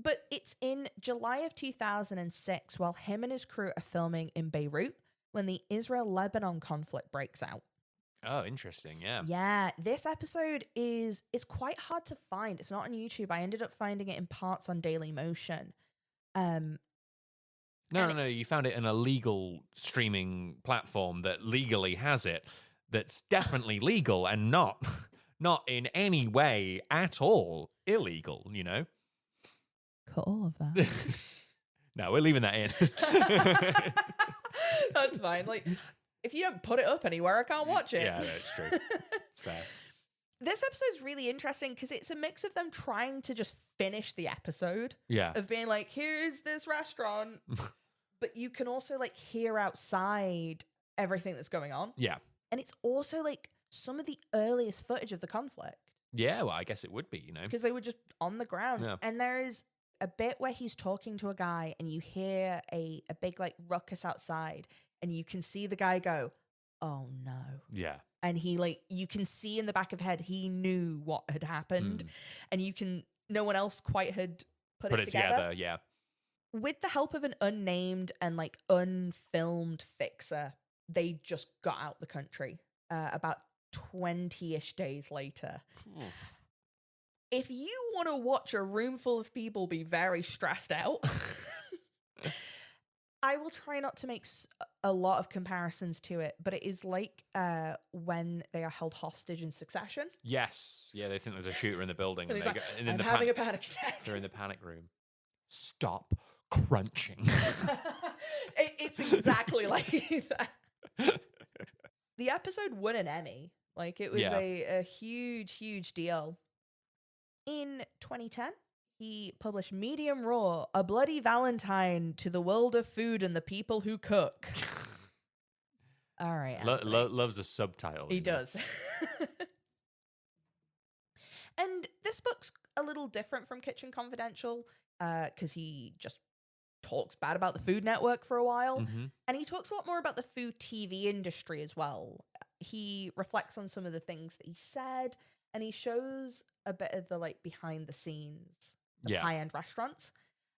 But it's in July of 2006, while him and his crew are filming in Beirut, when the Israel-Lebanon conflict breaks out. Oh, interesting, yeah. Yeah, this episode is quite hard to find. It's not on YouTube. I ended up finding it in parts on Dailymotion. No, you found it in a legal streaming platform that legally has it. That's definitely legal and not in any way at all illegal, you know? Cut all of that. No, we're leaving that in. That's fine. Like, if you don't put it up anywhere, I can't watch it. Yeah, that's true. It's fair. This episode's really interesting because it's a mix of them trying to just finish the episode. Yeah. Of being like, here's this restaurant. But you can also like hear outside everything that's going on. Yeah. And it's also like some of the earliest footage of the conflict. Yeah, well, I guess it would be, you know. Because they were just on the ground. Yeah. And there's a bit where he's talking to a guy and you hear a big like ruckus outside and you can see the guy go, oh no. Yeah. And he like, you can see in the back of his head, he knew what had happened. And no one else quite had put it together. Yeah. With the help of an unnamed and like unfilmed fixer, they just got out the country about 20-ish days later. If you want to watch a room full of people be very stressed out, I will try not to make a lot of comparisons to it, but it is like when they are held hostage in Succession. Yes. Yeah, they think there's a shooter in the building. And and he's like, I'm having a panic attack. They're in the panic room. Stop crunching. It's exactly like that. The episode won an Emmy. Like, it was a huge, huge deal. In 2010, he published Medium Raw, A Bloody Valentine to the World of Food and the People Who Cook. All right. Loves a subtitle. He does. And this book's a little different from Kitchen Confidential because he just talks bad about the Food Network for a while. Mm-hmm. And he talks a lot more about the food TV industry as well. He reflects on some of the things that he said, and he shows a bit of the like behind the scenes of high-end restaurants.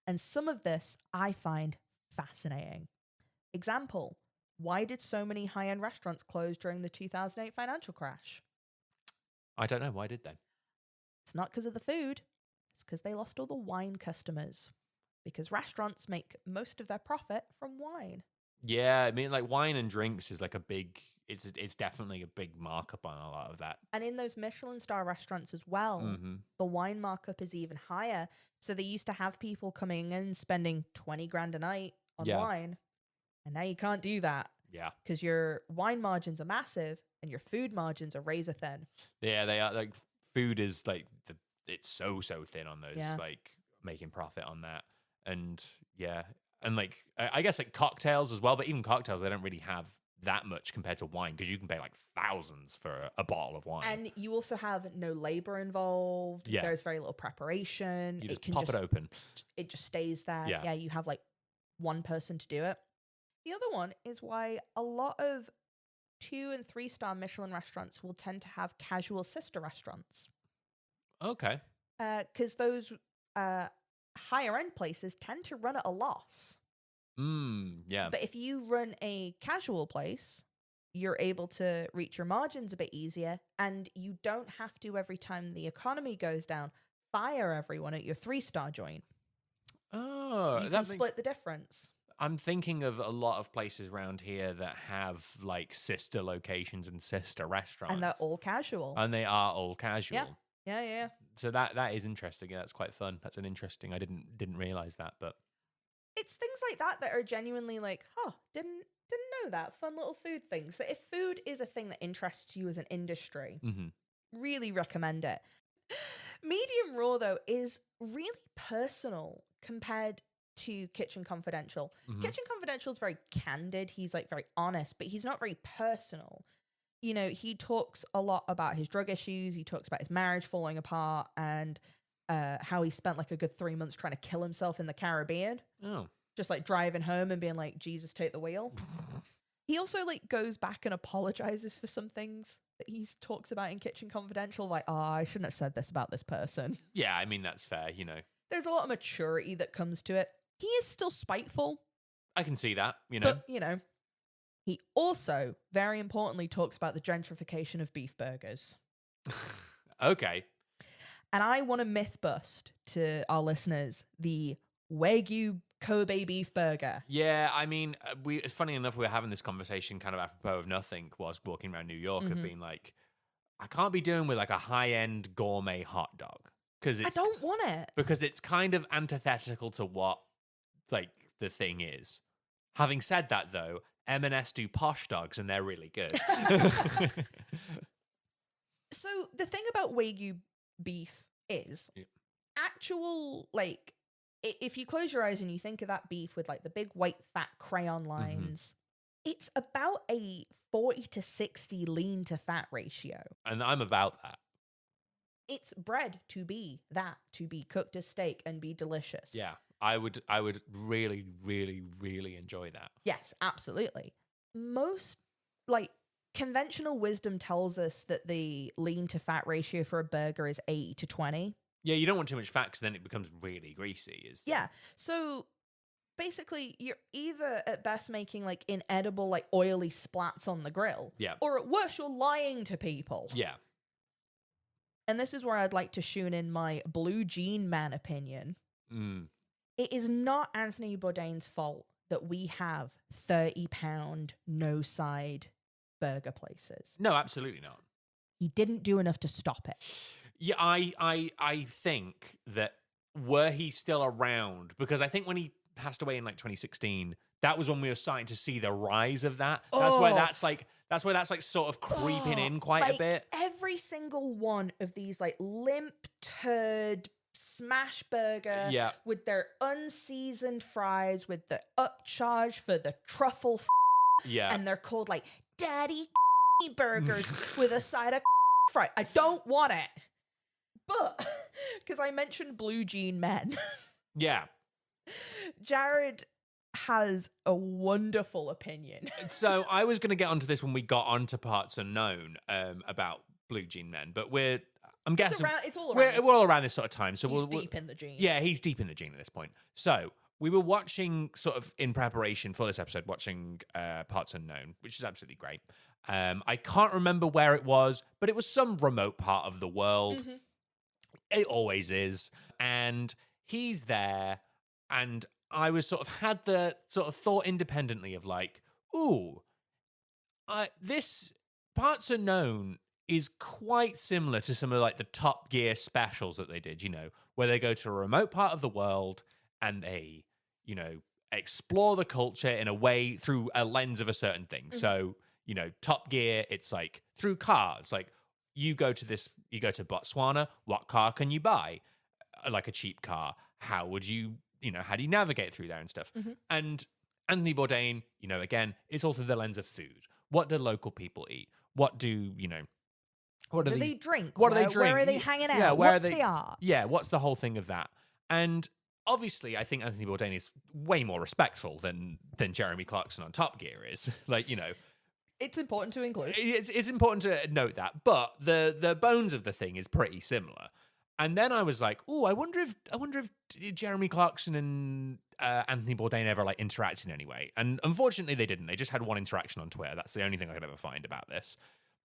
And some of this I find fascinating. Example, why did so many high-end restaurants close during the 2008 financial crash? I don't know. Why did they? It's not because of the food. It's because they lost all the wine customers. Because restaurants make most of their profit from wine. Yeah, I mean, like wine and drinks is like a big... It's definitely a big markup on a lot of that. And in those Michelin star restaurants as well, the wine markup is even higher. So they used to have people coming in spending 20 grand a night on wine. And now you can't do that. Yeah. Because your wine margins are massive and your food margins are razor thin. Yeah, they are. Like food is like, it's so thin on those, like making profit on that. And and like, I guess like cocktails as well, but even cocktails, they don't really have that much compared to wine because you can pay like thousands for a bottle of wine. And you also have no labor involved. Yeah. There's very little preparation. You just pop it open. It just stays there. Yeah, you have like one person to do it. The other one is why a lot of 2- and 3-star Michelin restaurants will tend to have casual sister restaurants. Okay. Because those higher end places tend to run at a loss. Yeah. But if you run a casual place, you're able to reach your margins a bit easier, and you don't have to, every time the economy goes down, fire everyone at your 3-star joint. Oh, you can split the difference. I'm thinking of a lot of places around here that have like sister locations and sister restaurants. And they're all casual. And they are all casual. Yeah. So that is interesting. Yeah, that's quite fun. That's an interesting. I didn't realize that, but it's things like that are genuinely like, didn't Didn't know that. Fun little food things. So if food is a thing that interests you as an industry, really recommend it. Medium Raw, though, is really personal compared to Kitchen Confidential. Kitchen Confidential is very candid. He's like very honest, but he's not very personal. You know, he talks a lot about his drug issues. He talks about his marriage falling apart and how he spent like a good 3 months trying to kill himself in the Caribbean. Oh. Just like driving home and being like, Jesus, take the wheel. He also like goes back and apologizes for some things that he talks about in Kitchen Confidential. Like, oh, I shouldn't have said this about this person. Yeah, I mean, that's fair, you know. There's a lot of maturity that comes to it. He is still spiteful. I can see that, you know. But, you know, he also, very importantly, talks about the gentrification of beef burgers. Okay. And I want to myth bust to our listeners the Wagyu Kobe beef burger. Yeah, I mean, funny enough, we were having this conversation kind of apropos of nothing whilst walking around New York of being like, I can't be doing with like a high-end gourmet hot dog. I don't want it. Because it's kind of antithetical to what like the thing is. Having said that, though, M&S do posh dogs and they're really good. So the thing about Wagyu beef is actual, like, if you close your eyes and you think of that beef with like the big white fat crayon lines, it's about a 40 to 60 lean to fat ratio. And I'm about that. It's bred to be that, to be cooked as steak and be delicious. Yeah, I would really, really, really enjoy that. Yes, absolutely. Most, like, conventional wisdom tells us that the lean to fat ratio for a burger is 80 to 20. Yeah, you don't want too much fat because then it becomes really greasy. Yeah, so basically you're either at best making like inedible, like oily splats on the grill. Yeah. Or at worst, you're lying to people. Yeah. And this is where I'd like to shoehorn in my blue jean man opinion. It is not Anthony Bourdain's fault that we have 30-pound no-side burger places. No, absolutely not. He didn't do enough to stop it. Yeah, I think that were he still around, because I think when he passed away in like 2016, that was when we were starting to see the rise of that. That's where that's like sort of creeping in quite like a bit. Every single one of these like limp turd smash burger with their unseasoned fries with the upcharge for the truffle and they're called like daddy burgers with a side of fry. I don't want it. But because I mentioned blue jean men. Yeah. Jared has a wonderful opinion. So I was going to get onto this when we got onto Parts Unknown about blue jean men, but I'm guessing it's all around. We're all around this sort of time. So he's deep in the gene. Yeah, he's deep in the gene at this point. So we were watching, sort of in preparation for this episode, watching Parts Unknown, which is absolutely great. I can't remember where it was, but it was some remote part of the world. It always is. And he's there, and I was sort of had the sort of thought independently of like, ooh, this Parts Unknown is quite similar to some of like the Top Gear specials that they did, you know, where they go to a remote part of the world and they, you know, explore the culture in a way through a lens of a certain thing. So, you know, Top Gear, it's like through cars, like you go to Botswana, what car can you buy? Like a cheap car. How would you, how do you navigate through there and stuff? And Anthony Bourdain, again, it's all through the lens of food. What do local people eat? What do, what do they drink? What do they drink? Where are they hanging out? Yeah, what's the art? Yeah, what's the whole thing of that? And obviously, I think Anthony Bourdain is way more respectful than Jeremy Clarkson on Top Gear is. Like, it's important to include. It's important to note that, but the bones of the thing is pretty similar. And then I was like, "Oh, I wonder if Jeremy Clarkson and Anthony Bourdain ever like interacted in any way." And unfortunately, they didn't. They just had one interaction on Twitter. That's the only thing I could ever find about this.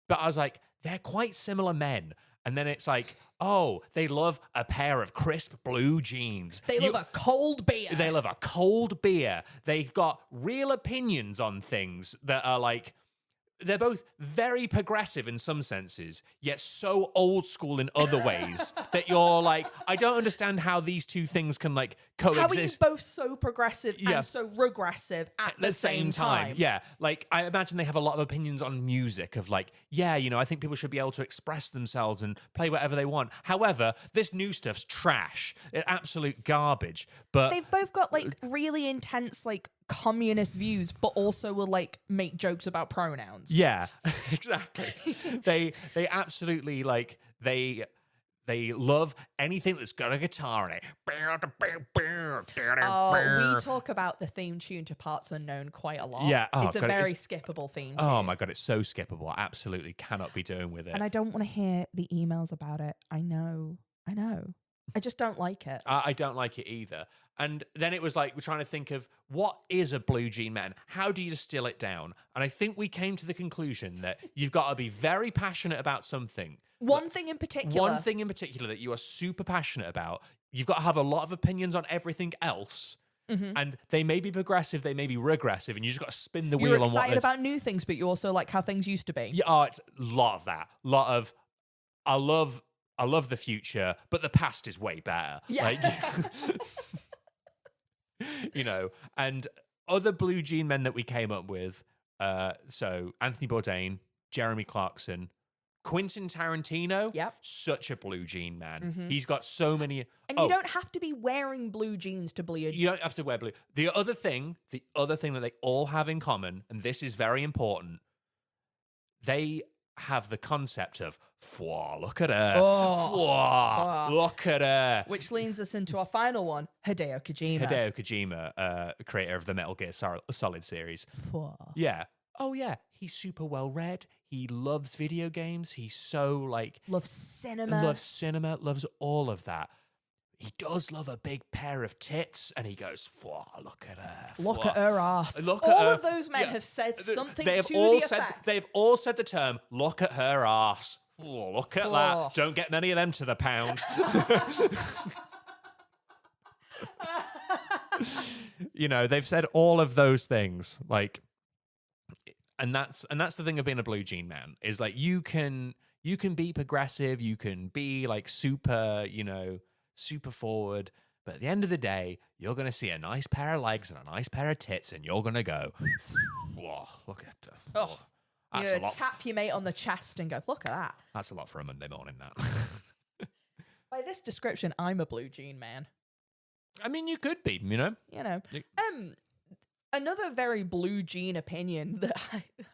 But I was like, they're quite similar men. And then it's like, oh, they love a pair of crisp blue jeans. They love a cold beer. They love a cold beer. They've got real opinions on things that are like they're both very progressive in some senses, yet so old school in other ways that you're like, I don't understand how these two things can like coexist. How are you both so progressive and so regressive at the same time? Yeah. Like, I imagine they have a lot of opinions on music of like, yeah, you know, I think people should be able to express themselves and play whatever they want. However, this new stuff's trash. It's absolute garbage. But they've both got like really intense, like, communist views, but also will like make jokes about pronouns. Yeah, exactly. they absolutely like they love anything that's got a guitar in it. Oh, we talk about the theme tune to Parts Unknown quite a lot. Yeah, it's a very skippable theme tune. Oh my god, it's so skippable. I absolutely cannot be doing with it. And I don't want to hear the emails about it. I know. I just don't like it. I don't like it either. And then it was like, we're trying to think of what is a blue jean man? How do you distill it down? And I think we came to the conclusion that you've got to be very passionate about something. One thing in particular that you are super passionate about. You've got to have a lot of opinions on everything else. Mm-hmm. And they may be progressive, they may be regressive, and you just got to spin the wheel on what. You're excited about new things, but you also like how things used to be. Yeah, it's a lot of that. A lot of, I love the future, but the past is way better. Yeah. Like, you know, and other blue jean men that we came up with, so Anthony Bourdain, Jeremy Clarkson, Quentin Tarantino, such a blue jean man. Mm-hmm. He's got so many. And you don't have to be wearing blue jeans to bleed. You don't have to wear blue. The other thing that they all have in common, and this is very important, they have the concept of, look at her. Look at her. Which leads us into our final one, Hideo Kojima. Hideo Kojima, creator of the Metal Gear Solid series. Yeah. Oh, yeah. He's super well read. He loves video games. He's so like... Loves cinema. Loves all of that. He does love a big pair of tits, and he goes, look at her. Look at her ass. All of those men have said something to the effect. They've all said the term, look at her ass. Look at that. Don't get many of them to the pound. You know, they've said all of those things. Like, and that's the thing of being a blue jean man, is like you can be progressive, you can be like super, you know, super forward, but at the end of the day, you're going to see a nice pair of legs and a nice pair of tits, and you're going to go, whoa, look at that. Oh, that's a lot. Tap your mate on the chest and go, look at that. That's a lot for a Monday morning, that. By this description, I'm a blue jean man. I mean, you could be, you know. Another very blue jean opinion that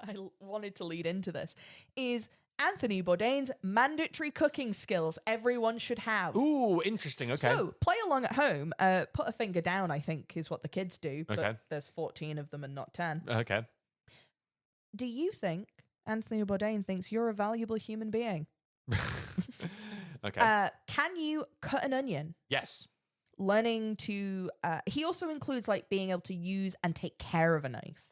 I wanted to lead into this is Anthony Bourdain's mandatory cooking skills everyone should have. Ooh, interesting. Okay. So, play along at home. Put a finger down, I think, is what the kids do. But there's 14 of them and not 10. Okay. Do you think Anthony Bourdain thinks you're a valuable human being? Okay. Can you cut an onion? Yes. Learning to... he also includes, like, being able to use and take care of a knife.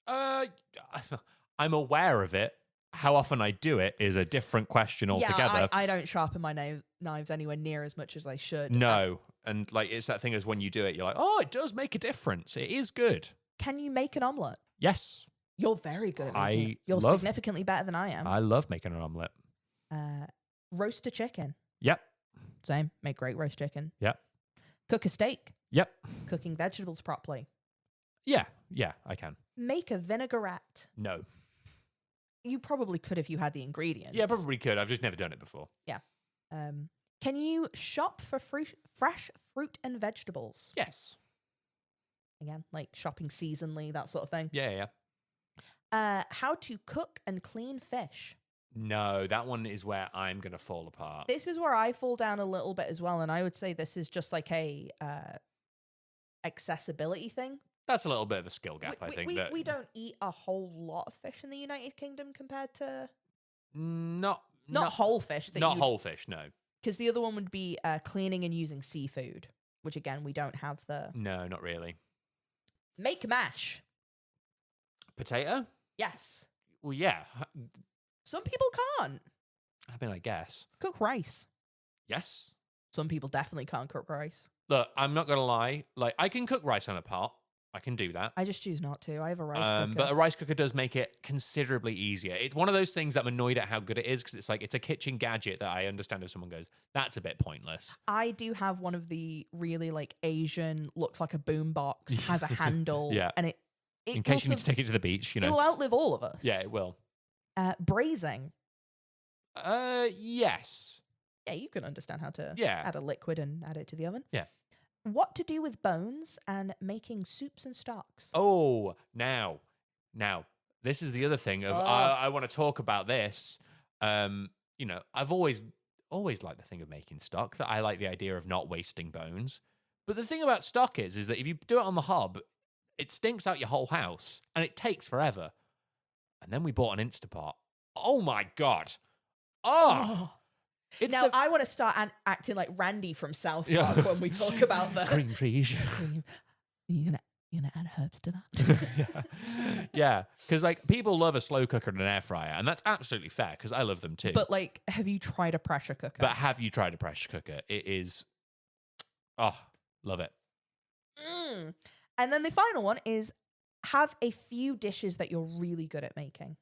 I'm aware of it. How often I do it is a different question altogether. Yeah, I don't sharpen my knives anywhere near as much as I should. No. And like, it's that thing as when you do it, you're like, oh, it does make a difference. It is good. Can you make an omelette? Yes. You're very good at making it. You're significantly better than I am. I love making an omelette. Roast a chicken. Yep. Same. Make great roast chicken. Yep. Cook a steak. Yep. Cooking vegetables properly. Yeah, I can. Make a vinaigrette. No. You probably could if you had the ingredients. Yeah, probably could. I've just never done it before. Yeah. Can you shop for fresh fruit and vegetables? Yes. Again, like shopping seasonally, that sort of thing. Yeah. How to cook and clean fish? No, that one is where I'm going to fall apart. This is where I fall down a little bit as well, and I would say this is just like a accessibility thing. That's a little bit of a skill gap, I think. We don't eat a whole lot of fish in the United Kingdom compared to... Not whole fish. Whole fish, no. Because the other one would be cleaning and using seafood, which again, we don't have the... No, not really. Make mash. Potato? Yes. Well, yeah. Some people can't. I mean, I guess. Cook rice. Yes. Some people definitely can't cook rice. Look, I'm not going to lie. Like, I can cook rice on a pot. I can do that. I just choose not to. I have a rice cooker. But a rice cooker does make it considerably easier. It's one of those things that I'm annoyed at how good it is, because it's like it's a kitchen gadget that I understand if someone goes, that's a bit pointless. I do have one of the really like Asian, looks like a boom box, has a handle, and it in case you need to take it to the beach, you know. It will outlive all of us. Yeah, it will. Braising. Yes. Yeah, you can understand how to Yeah. add a liquid and add it to the oven. Yeah. What to do with bones and making soups and stocks. Oh, now, this is the other thing of I want to talk about this. You know, I've always liked the thing of making stock, that I like the idea of not wasting bones. But the thing about stock is that if you do it on the hob, it stinks out your whole house and it takes forever. And then we bought an Instapot. Oh my God. Now, I want to start acting like Randy from South Park when we talk about the green trees. You're gonna add herbs to that? Yeah, because like people love a slow cooker and an air fryer, and that's absolutely fair because I love them too. But like, have you tried a pressure cooker? But have you tried a pressure cooker? It is, love it. And then the final one is have a few dishes that you're really good at making.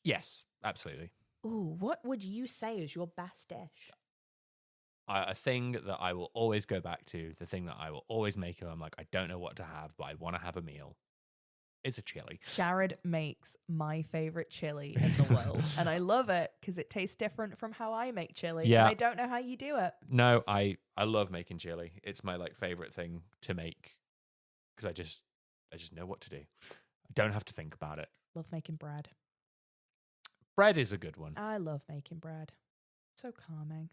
Yes, absolutely. Ooh, what would you say is your best dish? A thing that I will always go back to, the thing that I will always make, I'm like, I don't know what to have, but I want to have a meal. It's a chili. Jared makes my favorite chili in the world. And I love it because it tastes different from how I make chili. Yeah. And I don't know how you do it. No, I love making chili. It's my like favorite thing to make because I just know what to do. I don't have to think about it. Love making bread. Bread is a good one. I love making bread. So calming.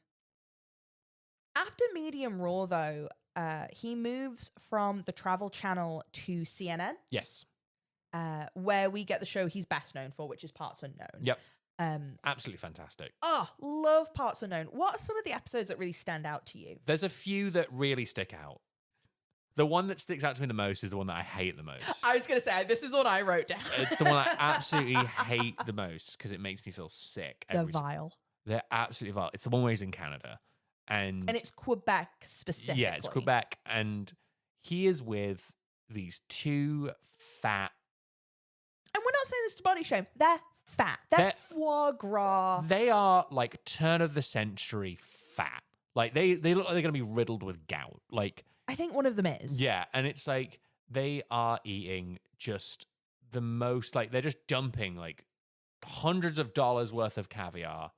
After Medium Raw, though, he moves from the Travel Channel to CNN. Yes. Where we get the show he's best known for, which is Parts Unknown. Yep. Absolutely fantastic. Oh, love Parts Unknown. What are some of the episodes that really stand out to you? There's a few that really stick out. The one that sticks out to me the most is the one that I hate the most. I was going to say, this is what I wrote down. It's the one I absolutely hate the most because it makes me feel sick. They're vile. They're absolutely vile. It's the one where he's in Canada. And it's Quebec specifically. Yeah, it's Quebec. And he is with these two fat... And we're not saying this to body shame. They're fat. They're foie gras. They are like turn of the century fat. Like they look like they're going to be riddled with gout. Like... I think one of them is. Yeah, and it's like they are eating just the most, like they're just dumping like hundreds of dollars worth of caviar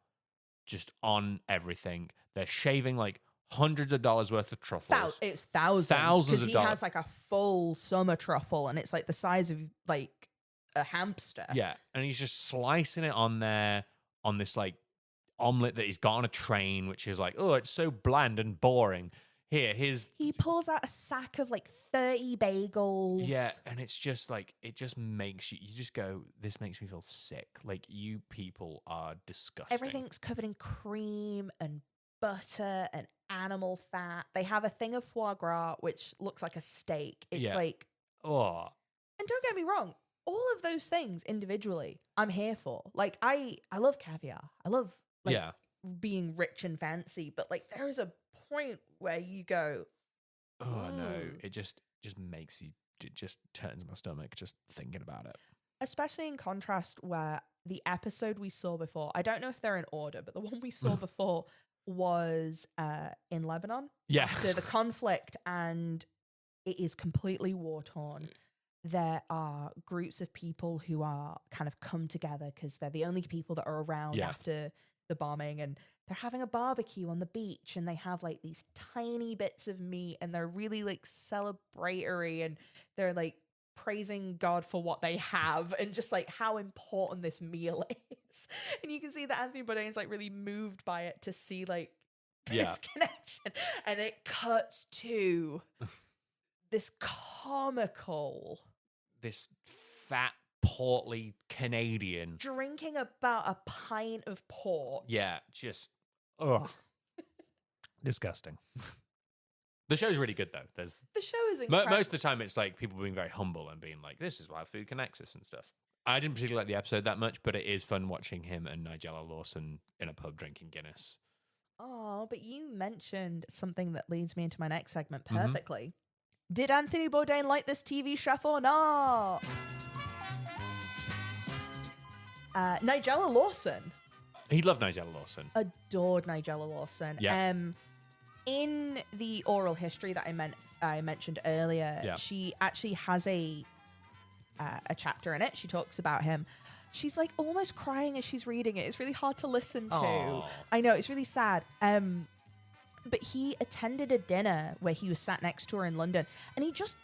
just on everything. They're shaving like hundreds of dollars worth of truffles. It's thousands. Thousands of dollars. Because he has like a full summer truffle and it's like the size of like a hamster. Yeah, and he's just slicing it on there on this like omelet that he's got on a train, which is like, oh, it's so bland and boring. He pulls out a sack of like 30 bagels. Yeah, and it's just like, it just makes you just go, this makes me feel sick. Like, you people are disgusting. Everything's covered in cream and butter and animal fat. They have a thing of foie gras, which looks like a steak. It's like, oh. And don't get me wrong, all of those things individually, I'm here for. Like, I love caviar. I love like being rich and fancy, but like there is a point where you go, oh no, it just makes you, it just turns my stomach just thinking about it. Especially in contrast where the episode we saw before, I don't know if they're in order, but the one we saw before was in Lebanon. Yeah. After the conflict, and it is completely war torn. There are groups of people who are kind of come together because they're the only people that are around after the bombing, and they're having a barbecue on the beach, and they have like these tiny bits of meat, and they're really like celebratory, and they're like praising God for what they have and just like how important this meal is. And you can see that Anthony Bourdain is like really moved by it to see like this connection, and it cuts to this comical, this fat portly Canadian drinking about a pint of port. Yeah, just disgusting. The show's really good though. The show is incredible. Most of the time it's like people being very humble and being like, this is why food connects us and stuff. I didn't particularly like the episode that much, but it is fun watching him and Nigella Lawson in a pub drinking Guinness. Oh, but you mentioned something that leads me into my next segment perfectly. Did Anthony Bourdain like this TV chef or not? Nigella Lawson. He loved Nigella Lawson. Adored Nigella Lawson. Yeah. In the oral history that I mentioned earlier, she actually has a chapter in it. She talks about him. She's like almost crying as she's reading it. It's really hard to listen to. Aww. I know, it's really sad. But he attended a dinner where he was sat next to her in London, and he just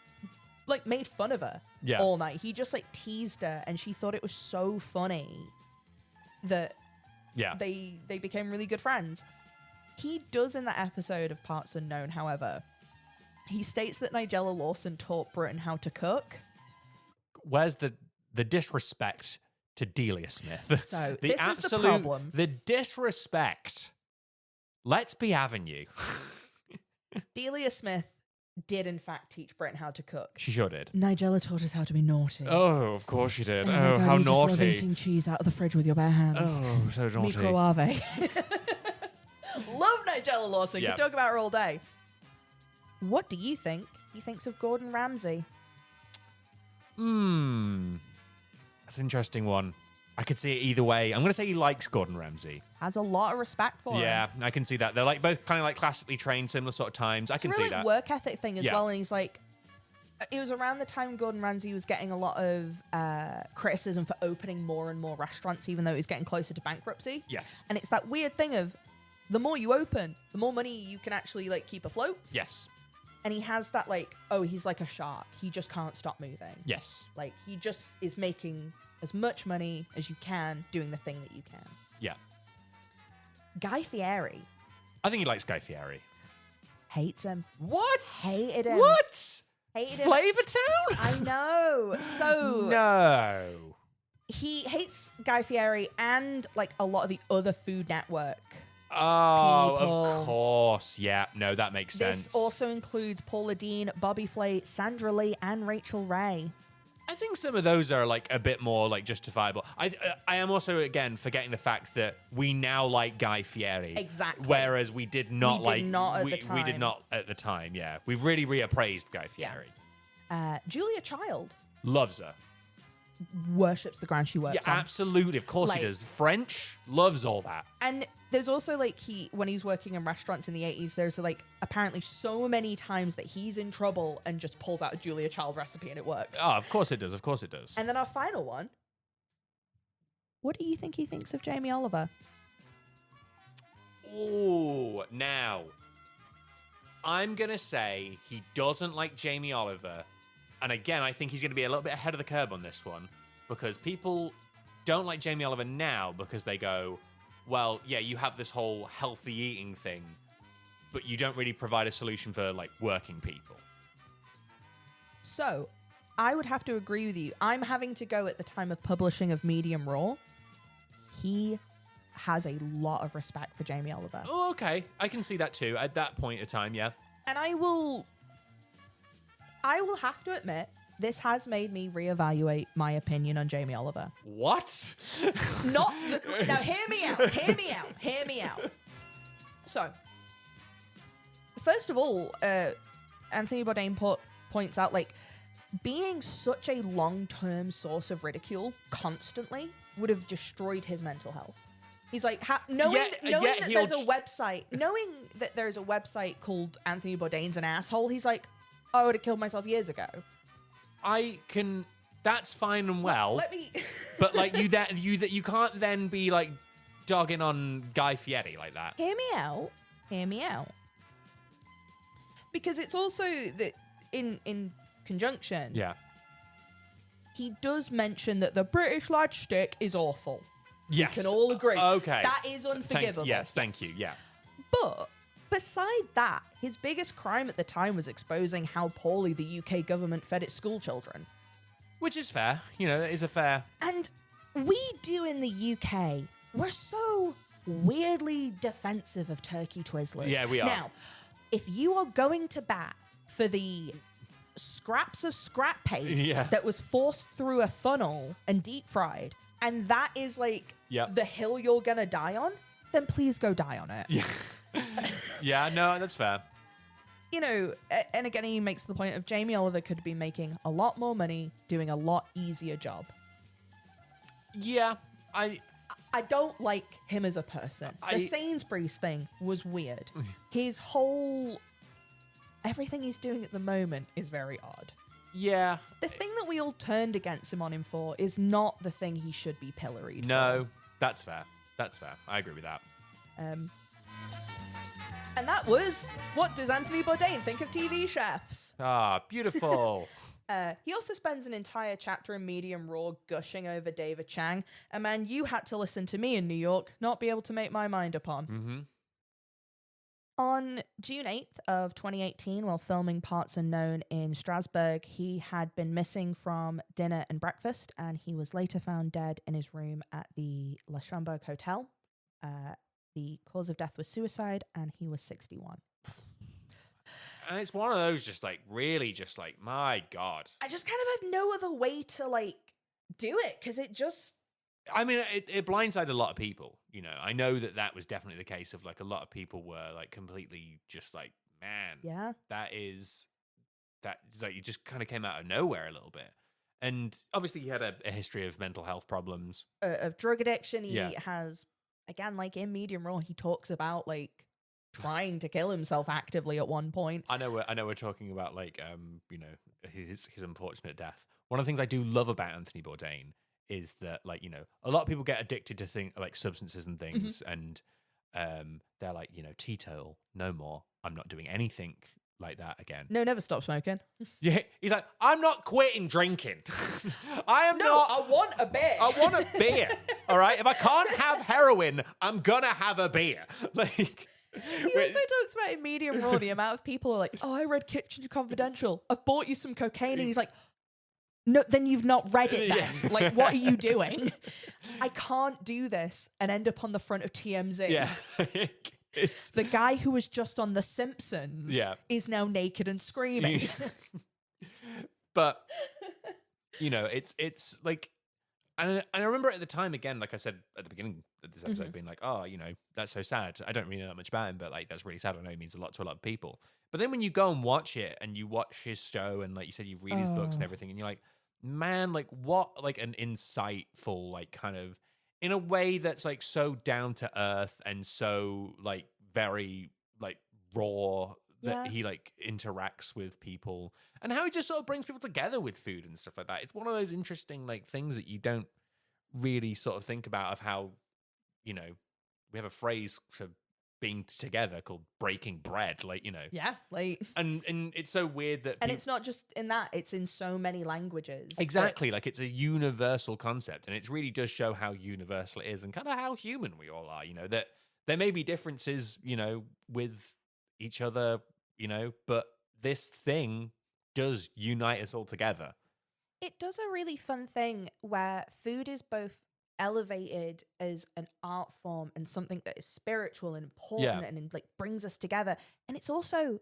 like made fun of her all night. He just like teased her, and she thought it was so funny that they became really good friends. He does in that episode of Parts Unknown, however, he states that Nigella Lawson taught Britain how to cook. Where's the disrespect to Delia Smith? So this is the problem. The disrespect. Let's be having you. Delia Smith did in fact teach Britain how to cook. She sure did. Nigella taught us how to be naughty. Oh, of course she did. Oh, God, how naughty. Just love eating cheese out of the fridge with your bare hands. Oh, so naughty. Microwave. Love Nigella Lawson. Could talk about her all day. What do you think he thinks of Gordon Ramsay? That's an interesting one. I could see it either way. I'm going to say he likes Gordon Ramsay. Has a lot of respect for him. Yeah, I can see that. They're like both kind of like classically trained, similar sort of times. I can see that. Work ethic thing as well. And he's like, it was around the time Gordon Ramsay was getting a lot of criticism for opening more and more restaurants, even though he was getting closer to bankruptcy. Yes. And it's that weird thing of the more you open, the more money you can actually like keep afloat. Yes. And he has that like, he's like a shark. He just can't stop moving. Yes. Like he just is making as much money as you can doing the thing that you can. Yeah. Guy Fieri. I think he likes Guy Fieri. Hates him. What? Hated him. What? Hated him. Flavor Town? I know. So no. He hates Guy Fieri and like a lot of the other Food Network. Oh, people. Of course. Yeah. No, that makes sense. This also includes Paula Deen, Bobby Flay, Sandra Lee, and Rachel Ray. I think some of those are like a bit more like justifiable. I am also again forgetting the fact that we now like Guy Fieri. Exactly. Whereas we did not we like did not at the time. We did not at the time. Yeah, we've really reappraised Guy Fieri. Yeah. Julia Child loves her. Worships the ground she works on. Yeah, absolutely. Of course he does. French loves all that. And there's also like when he's working in restaurants in the 80s, there's like apparently so many times that he's in trouble and just pulls out a Julia Child recipe and it works. Oh, of course it does. Of course it does. And then our final one. What do you think he thinks of Jamie Oliver? Oh, now I'm going to say he doesn't like Jamie Oliver. And again, I think he's going to be a little bit ahead of the curve on this one because people don't like Jamie Oliver now because they go, well, yeah, you have this whole healthy eating thing, but you don't really provide a solution for like working people. So I would have to agree with you. I'm having to go at the time of publishing of Medium Raw. He has a lot of respect for Jamie Oliver. Oh, okay. I can see that too. At that point of time, yeah. And I will have to admit, this has made me reevaluate my opinion on Jamie Oliver. What? Now, hear me out. So, first of all, Anthony Bourdain points out, like, being such a long-term source of ridicule constantly would have destroyed his mental health. He's like, knowing that there's a website called Anthony Bourdain's an asshole, he's like, I would have killed myself years ago. That's fine and well. Let me. But like you can't then be like dogging on Guy Fieri like that. Hear me out. Because it's also that in conjunction. Yeah. He does mention that the British lad shtick is awful. Yes. We can all agree. Okay. That is unforgivable. Thank you. Yeah. But beside that, his biggest crime at the time was exposing how poorly the UK government fed its school children. Which is fair. You know, it is a fair. And we do in the UK. We're so weirdly defensive of turkey twizzlers. Yeah, we are. Now, if you are going to bat for the scraps of scrap paste that was forced through a funnel and deep fried, and that is like the hill you're gonna die on, then please go die on it. Yeah. Yeah, no, that's fair. and again, he makes the point of Jamie Oliver could be making a lot more money doing a lot easier job. Yeah, I don't like him as a person. The Sainsbury's thing was weird. His whole... everything he's doing at the moment is very odd. Yeah. The thing that we all turned against him on him for is not the thing he should be pilloried for. No, that's fair. That's fair. I agree with that. And that was What Does Anthony Bourdain Think of TV Chefs? Ah, beautiful. He also spends an entire chapter in Medium Raw gushing over David Chang, a man you had to listen to me in New York not be able to make my mind upon. Mm-hmm. On June 8th of 2018, while filming Parts Unknown in Strasbourg, he had been missing from dinner and breakfast, and he was later found dead in his room at the Le Chambord Hotel. The cause of death was suicide, and he was 61. And it's one of those just like, really just like, my God. I just kind of had no other way to like do it, because it just... I mean, it blindsided a lot of people, I know that was definitely the case of like a lot of people were like completely just like, man, yeah, that like it just kind of came out of nowhere a little bit. And obviously he had a history of mental health problems. Of drug addiction. He has, again, like in Medium Raw, he talks about like trying to kill himself actively at one point. I know we're talking about like, his unfortunate death. One of the things I do love about Anthony Bourdain is that, like, a lot of people get addicted to things like substances and things, and they're like, teetotal, no more. I'm not doing anything like that again. No, never stop smoking. Yeah, he's like, I'm not quitting drinking. I want a beer. I want a beer. All right, if I can't have heroin, I'm gonna have a beer. Like, he also talks about in Medium Raw the amount of people are like, oh, I read Kitchen Confidential. I've bought you some cocaine, and he's like, no, then you've not read it then. Yeah. Like, what are you doing? I can't do this and end up on the front of TMZ. Yeah. The guy who was just on The Simpsons is now naked and screaming. But, it's like, and I remember at the time, again, like I said at the beginning of this episode, being like, oh, that's so sad. I don't really know that much about him, but like, that's really sad. I know it means a lot to a lot of people. But then when you go and watch it and you watch his show and like you said, you read his books and everything, and you're like, man, like what, like an insightful, like kind of in a way that's like so down to earth and so like very like raw that he like interacts with people, and how he just sort of brings people together with food and stuff like that. It's one of those interesting like things that you don't really sort of think about, of how, we have a phrase for being together called breaking bread, like, Yeah, like... And it's so weird that... And it's not just in that, it's in so many languages. Exactly, like it's a universal concept, and it really does show how universal it is and kind of how human we all are, that there may be differences, with each other, but this thing does unite us all together. It does a really fun thing where food is both elevated as an art form and something that is spiritual and important and like brings us together, and it's also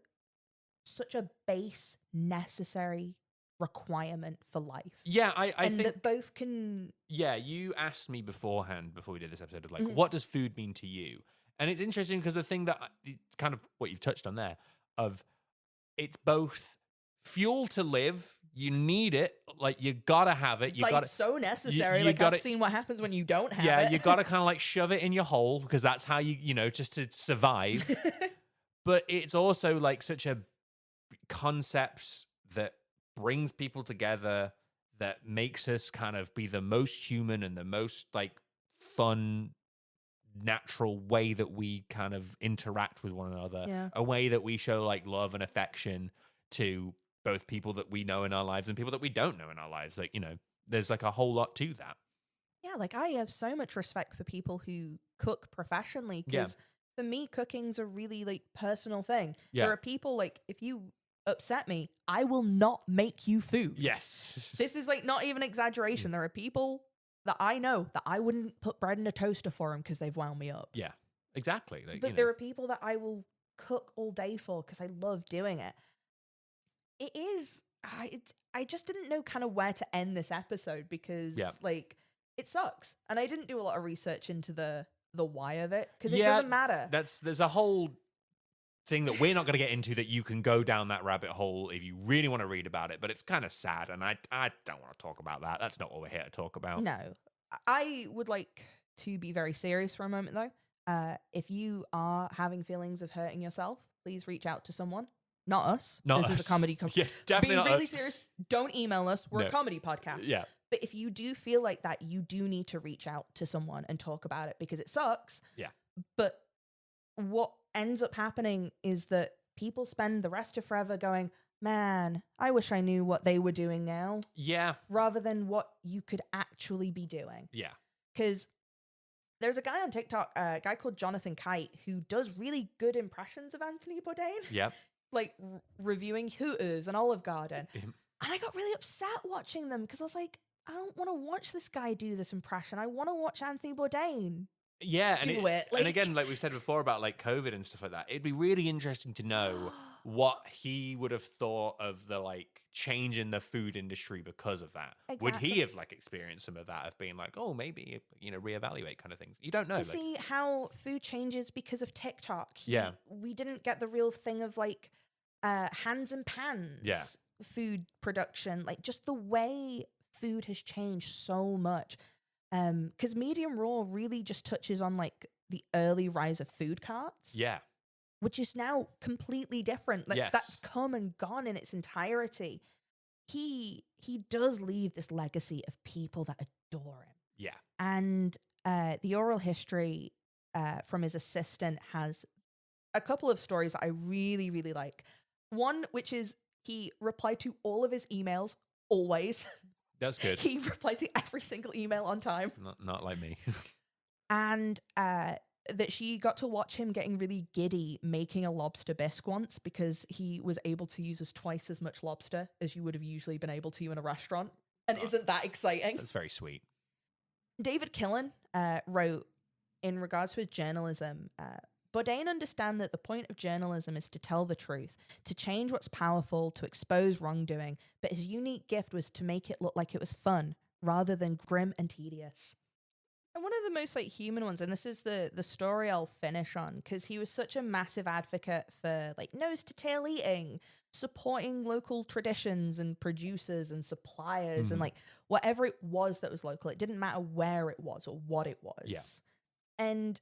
such a base necessary requirement for life. I think that both can... you asked me beforehand, before we did this episode, of like, what does food mean to you? And it's interesting because the thing that kind of what you've touched on there, of it's both fuel to live. You need it, like you gotta have it. You like gotta, so necessary. I've seen what happens when you don't have it. Yeah, you gotta kind of like shove it in your hole, because that's how you just to survive. But it's also like such a concept that brings people together, that makes us kind of be the most human and the most like fun, natural way that we kind of interact with one another. Yeah. A way that we show like love and affection to both people that we know in our lives and people that we don't know in our lives. Like, there's like a whole lot to that. Yeah, like I have so much respect for people who cook professionally, because for me, cooking's a really like personal thing. Yeah. There are people like, if you upset me, I will not make you food. Yes. This is like not even exaggeration. There are people that I know that I wouldn't put bread in a toaster for them because they've wound me up. Yeah, exactly. Like, but there are people that I will cook all day for because I love doing it. It is... I just didn't know kind of where to end this episode, because like it sucks, and I didn't do a lot of research into the why of it, because it doesn't matter. There's a whole thing that we're not going to get into, that you can go down that rabbit hole if you really want to read about it. But it's kind of sad, and I don't want to talk about that. That's not what we're here to talk about. No. I would like to be very serious for a moment, though. If you are having feelings of hurting yourself, please reach out to someone. Not us. This is a comedy Yeah, definitely being not really us. serious, don't email us. We're a comedy podcast. Yeah. But if you do feel like that, you do need to reach out to someone and talk about it, because it sucks. Yeah. But what ends up happening is that people spend the rest of forever going, man, I wish I knew what they were doing now. Yeah. Rather than what you could actually be doing. Yeah. Because there's a guy on TikTok, a guy called Jonathan Kite, who does really good impressions of Anthony Bourdain. Yep. Like reviewing Hooters and Olive Garden. And I got really upset watching them because I was like, I don't want to watch this guy do this impression. I want to watch Anthony Bourdain. Yeah, and again, like we've said before about like COVID and stuff like that, it'd be really interesting to know what he would have thought of the like change in the food industry because of that. Exactly. Would he have like experienced some of that, of being like, oh, maybe, you know, reevaluate kind of things? You don't know. To see how food changes because of TikTok. Yeah. We didn't get the real thing of like hands and pans. Yeah. Food production, like just the way food has changed so much. Because medium raw really just touches on like the early rise of food carts. Yeah. Which is now completely different. Like Yes. that's come and gone in its entirety. He does leave this legacy of people that adore him. Yeah. And the oral history from his assistant has a couple of stories that I really, really like. One, which is he replied to all of his emails, always. That's good. He replied to every single email on time. Not like me. And that she got to watch him getting really giddy making a lobster bisque once, because he was able to use twice as much lobster as you would have usually been able to in a restaurant. And isn't that exciting? That's very sweet. David Killen wrote, in regards to his journalism, Bourdain understand that the point of journalism is to tell the truth, to change what's powerful, to expose wrongdoing, but his unique gift was to make it look like it was fun, rather than grim and tedious. And one of the most like human ones, and this is the story I'll finish on, because he was such a massive advocate for like nose to tail eating, supporting local traditions and producers and suppliers and like whatever it was that was local. It didn't matter where it was or what it was. Yeah. And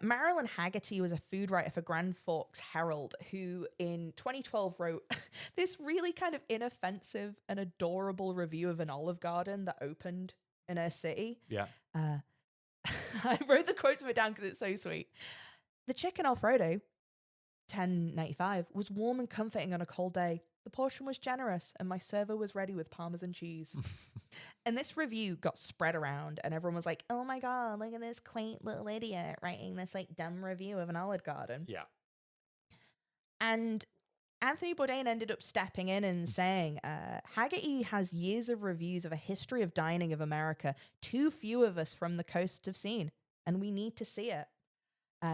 Marilyn Haggerty was a food writer for Grand Forks Herald, who in 2012 wrote this really kind of inoffensive and adorable review of an Olive Garden that opened in her city. Yeah. I wrote the quotes of it down because it's so sweet. The chicken Alfredo, $10.95, was warm and comforting on a cold day. The portion was generous, and my server was ready with Parmesan cheese. And this review got spread around, and everyone was like, oh my God, look at this quaint little idiot writing this like dumb review of an Olive Garden. Yeah. And Anthony Bourdain ended up stepping in and saying, Haggerty has years of reviews of a history of dining of America. Too few of us from the coast have seen, and we need to see it.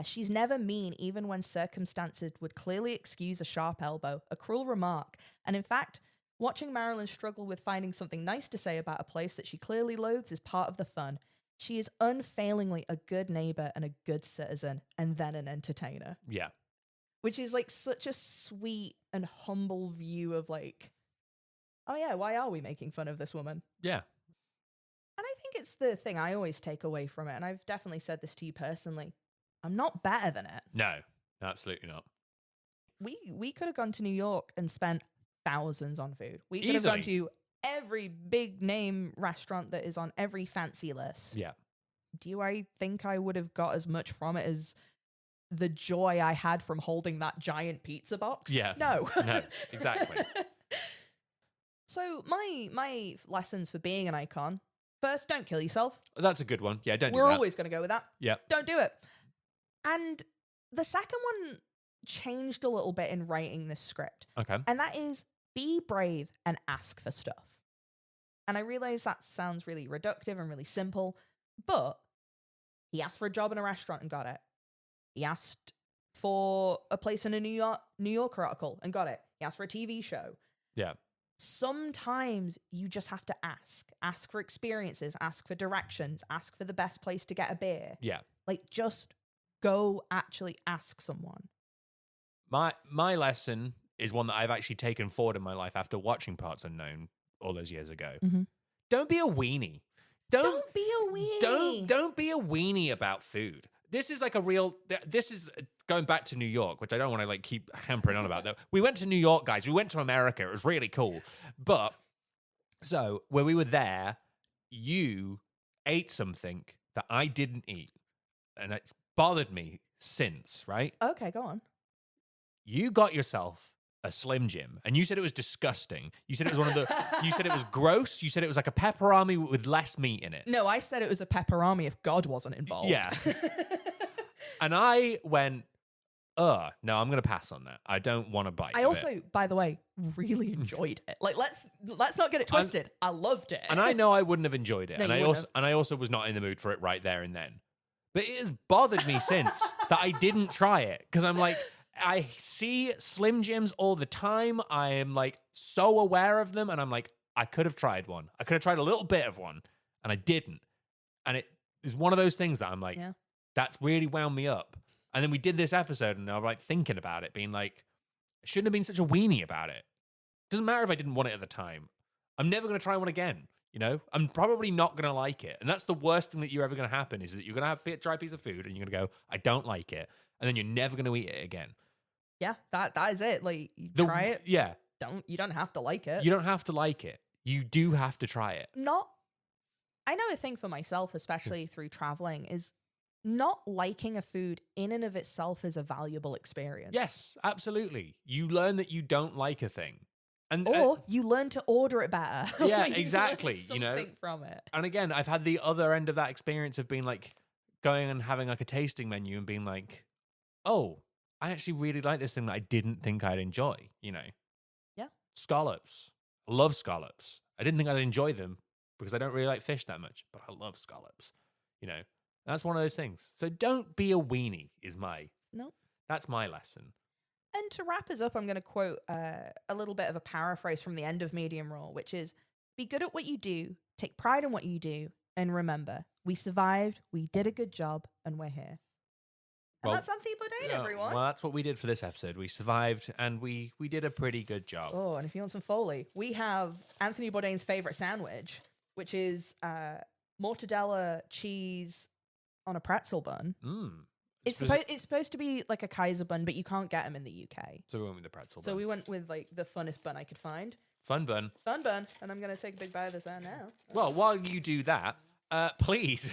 She's never mean, even when circumstances would clearly excuse a sharp elbow, a cruel remark. And in fact, watching Marilyn struggle with finding something nice to say about a place that she clearly loathes is part of the fun. She is unfailingly a good neighbor and a good citizen, and then an entertainer. Yeah. Which is like such a sweet and humble view of like, oh yeah, why are we making fun of this woman? Yeah. And I think it's the thing I always take away from it. And I've definitely said this to you personally. I'm not better than it. No, absolutely not. We could have gone to New York and spent thousands on food. We could have gone to every big name restaurant that is on every fancy list. Yeah. Do I think I would have got as much from it as the joy I had from holding that giant pizza box? Yeah. No. No, exactly. So my lessons for being an icon: first, don't kill yourself. That's a good one. Yeah, don't do We're that. always going to go with that. Yeah. Don't do it. And the second one changed a little bit in writing this script. Okay. And that is, be brave and ask for stuff. And I realize that sounds really reductive and really simple, but he asked for a job in a restaurant and got it. He asked for a place in a New Yorker article and got it. He asked for a TV show. Yeah. Sometimes you just have to ask for experiences, ask for directions, ask for the best place to get a beer. Yeah. Like, just go actually ask someone. My lesson is one that I've actually taken forward in my life after watching Parts Unknown all those years ago. Mm-hmm. Don't be a weenie. Don't be a weenie. Don't be a weenie about food. This is like a real. This is going back to New York, which I don't want to like keep hampering on about. Though we went to New York, guys. We went to America. It was really cool. But so when we were there, you ate something that I didn't eat, and it's bothered me since. Right? Okay, go on. You got yourself a Slim Jim, and you said it was disgusting. You said it was one of the. You said it was gross. You said it was like a pepperami with less meat in it. No, I said it was a pepperami if God wasn't involved. Yeah. And I went, no, I'm gonna pass on that. I don't want to bite. I also, by the way, really enjoyed it. Like, let's not get it twisted. I loved it. And I know I wouldn't have enjoyed it. No, and I also was not in the mood for it right there and then. But it has bothered me since that I didn't try it. Because I'm like, I see Slim Jims all the time. I am like so aware of them. And I'm like, I could have tried one. I could have tried a little bit of one. And I didn't. And it is one of those things that I'm like, that's really wound me up. And then we did this episode and I was like thinking about it, being like, I shouldn't have been such a weenie about it. Doesn't matter if I didn't want it at the time. I'm never going to try one again. You know, I'm probably not going to like it. And that's the worst thing that you're ever going to happen is that you're going to have a dry piece of food and you're going to go, I don't like it. And then you're never going to eat it again. Yeah, that is it. Like, you try it. Yeah. You don't have to like it. You don't have to like it. You do have to try it. I know a thing for myself, especially through traveling, is not liking a food in and of itself is a valuable experience. Yes, absolutely. You learn that you don't like a thing. Or you learn to order it better. Yeah, like, exactly. You know, from it. And again, I've had the other end of that experience of being like going and having like a tasting menu and being like, oh, I actually really like this thing that I didn't think I'd enjoy, you know? Yeah. Scallops. I love scallops. I didn't think I'd enjoy them because I don't really like fish that much, but I love scallops, you know? That's one of those things. So don't be a weenie that's my lesson. And to wrap us up, I'm going to quote a little bit of a paraphrase from the end of Medium Raw, which is, be good at what you do, take pride in what you do, and remember, we survived, we did a good job, and we're here. And that's Anthony Bourdain, everyone. Well, that's what we did for this episode. We survived, and we did a pretty good job. Oh, and if you want some Foley, we have Anthony Bourdain's favorite sandwich, which is mortadella cheese on a pretzel bun. It's supposed to be like a Kaiser bun, but you can't get them in the UK. So we went with the pretzel bun. So we went with like the funnest bun I could find. Fun bun. Fun bun. And I'm going to take a big bite of this out now. Well, while you do that, please,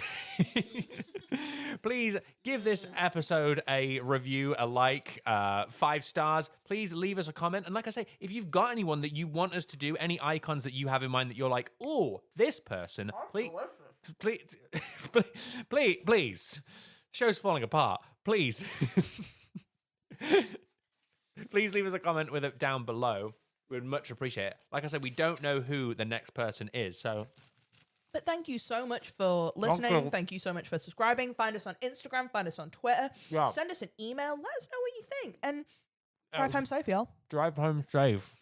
please give this episode a review, a like, 5 stars. Please leave us a comment. And like I say, if you've got anyone that you want us to do, any icons that you have in mind that you're like, oh, this person, please. Show's falling apart. Please. Please leave us a comment with it down below. We'd much appreciate it. Like I said, we don't know who the next person is, so... But thank you so much for listening. Thank you so much for subscribing. Find us on Instagram. Find us on Twitter. Yeah. Send us an email. Let us know what you think. And drive home safe, y'all. Drive home safe.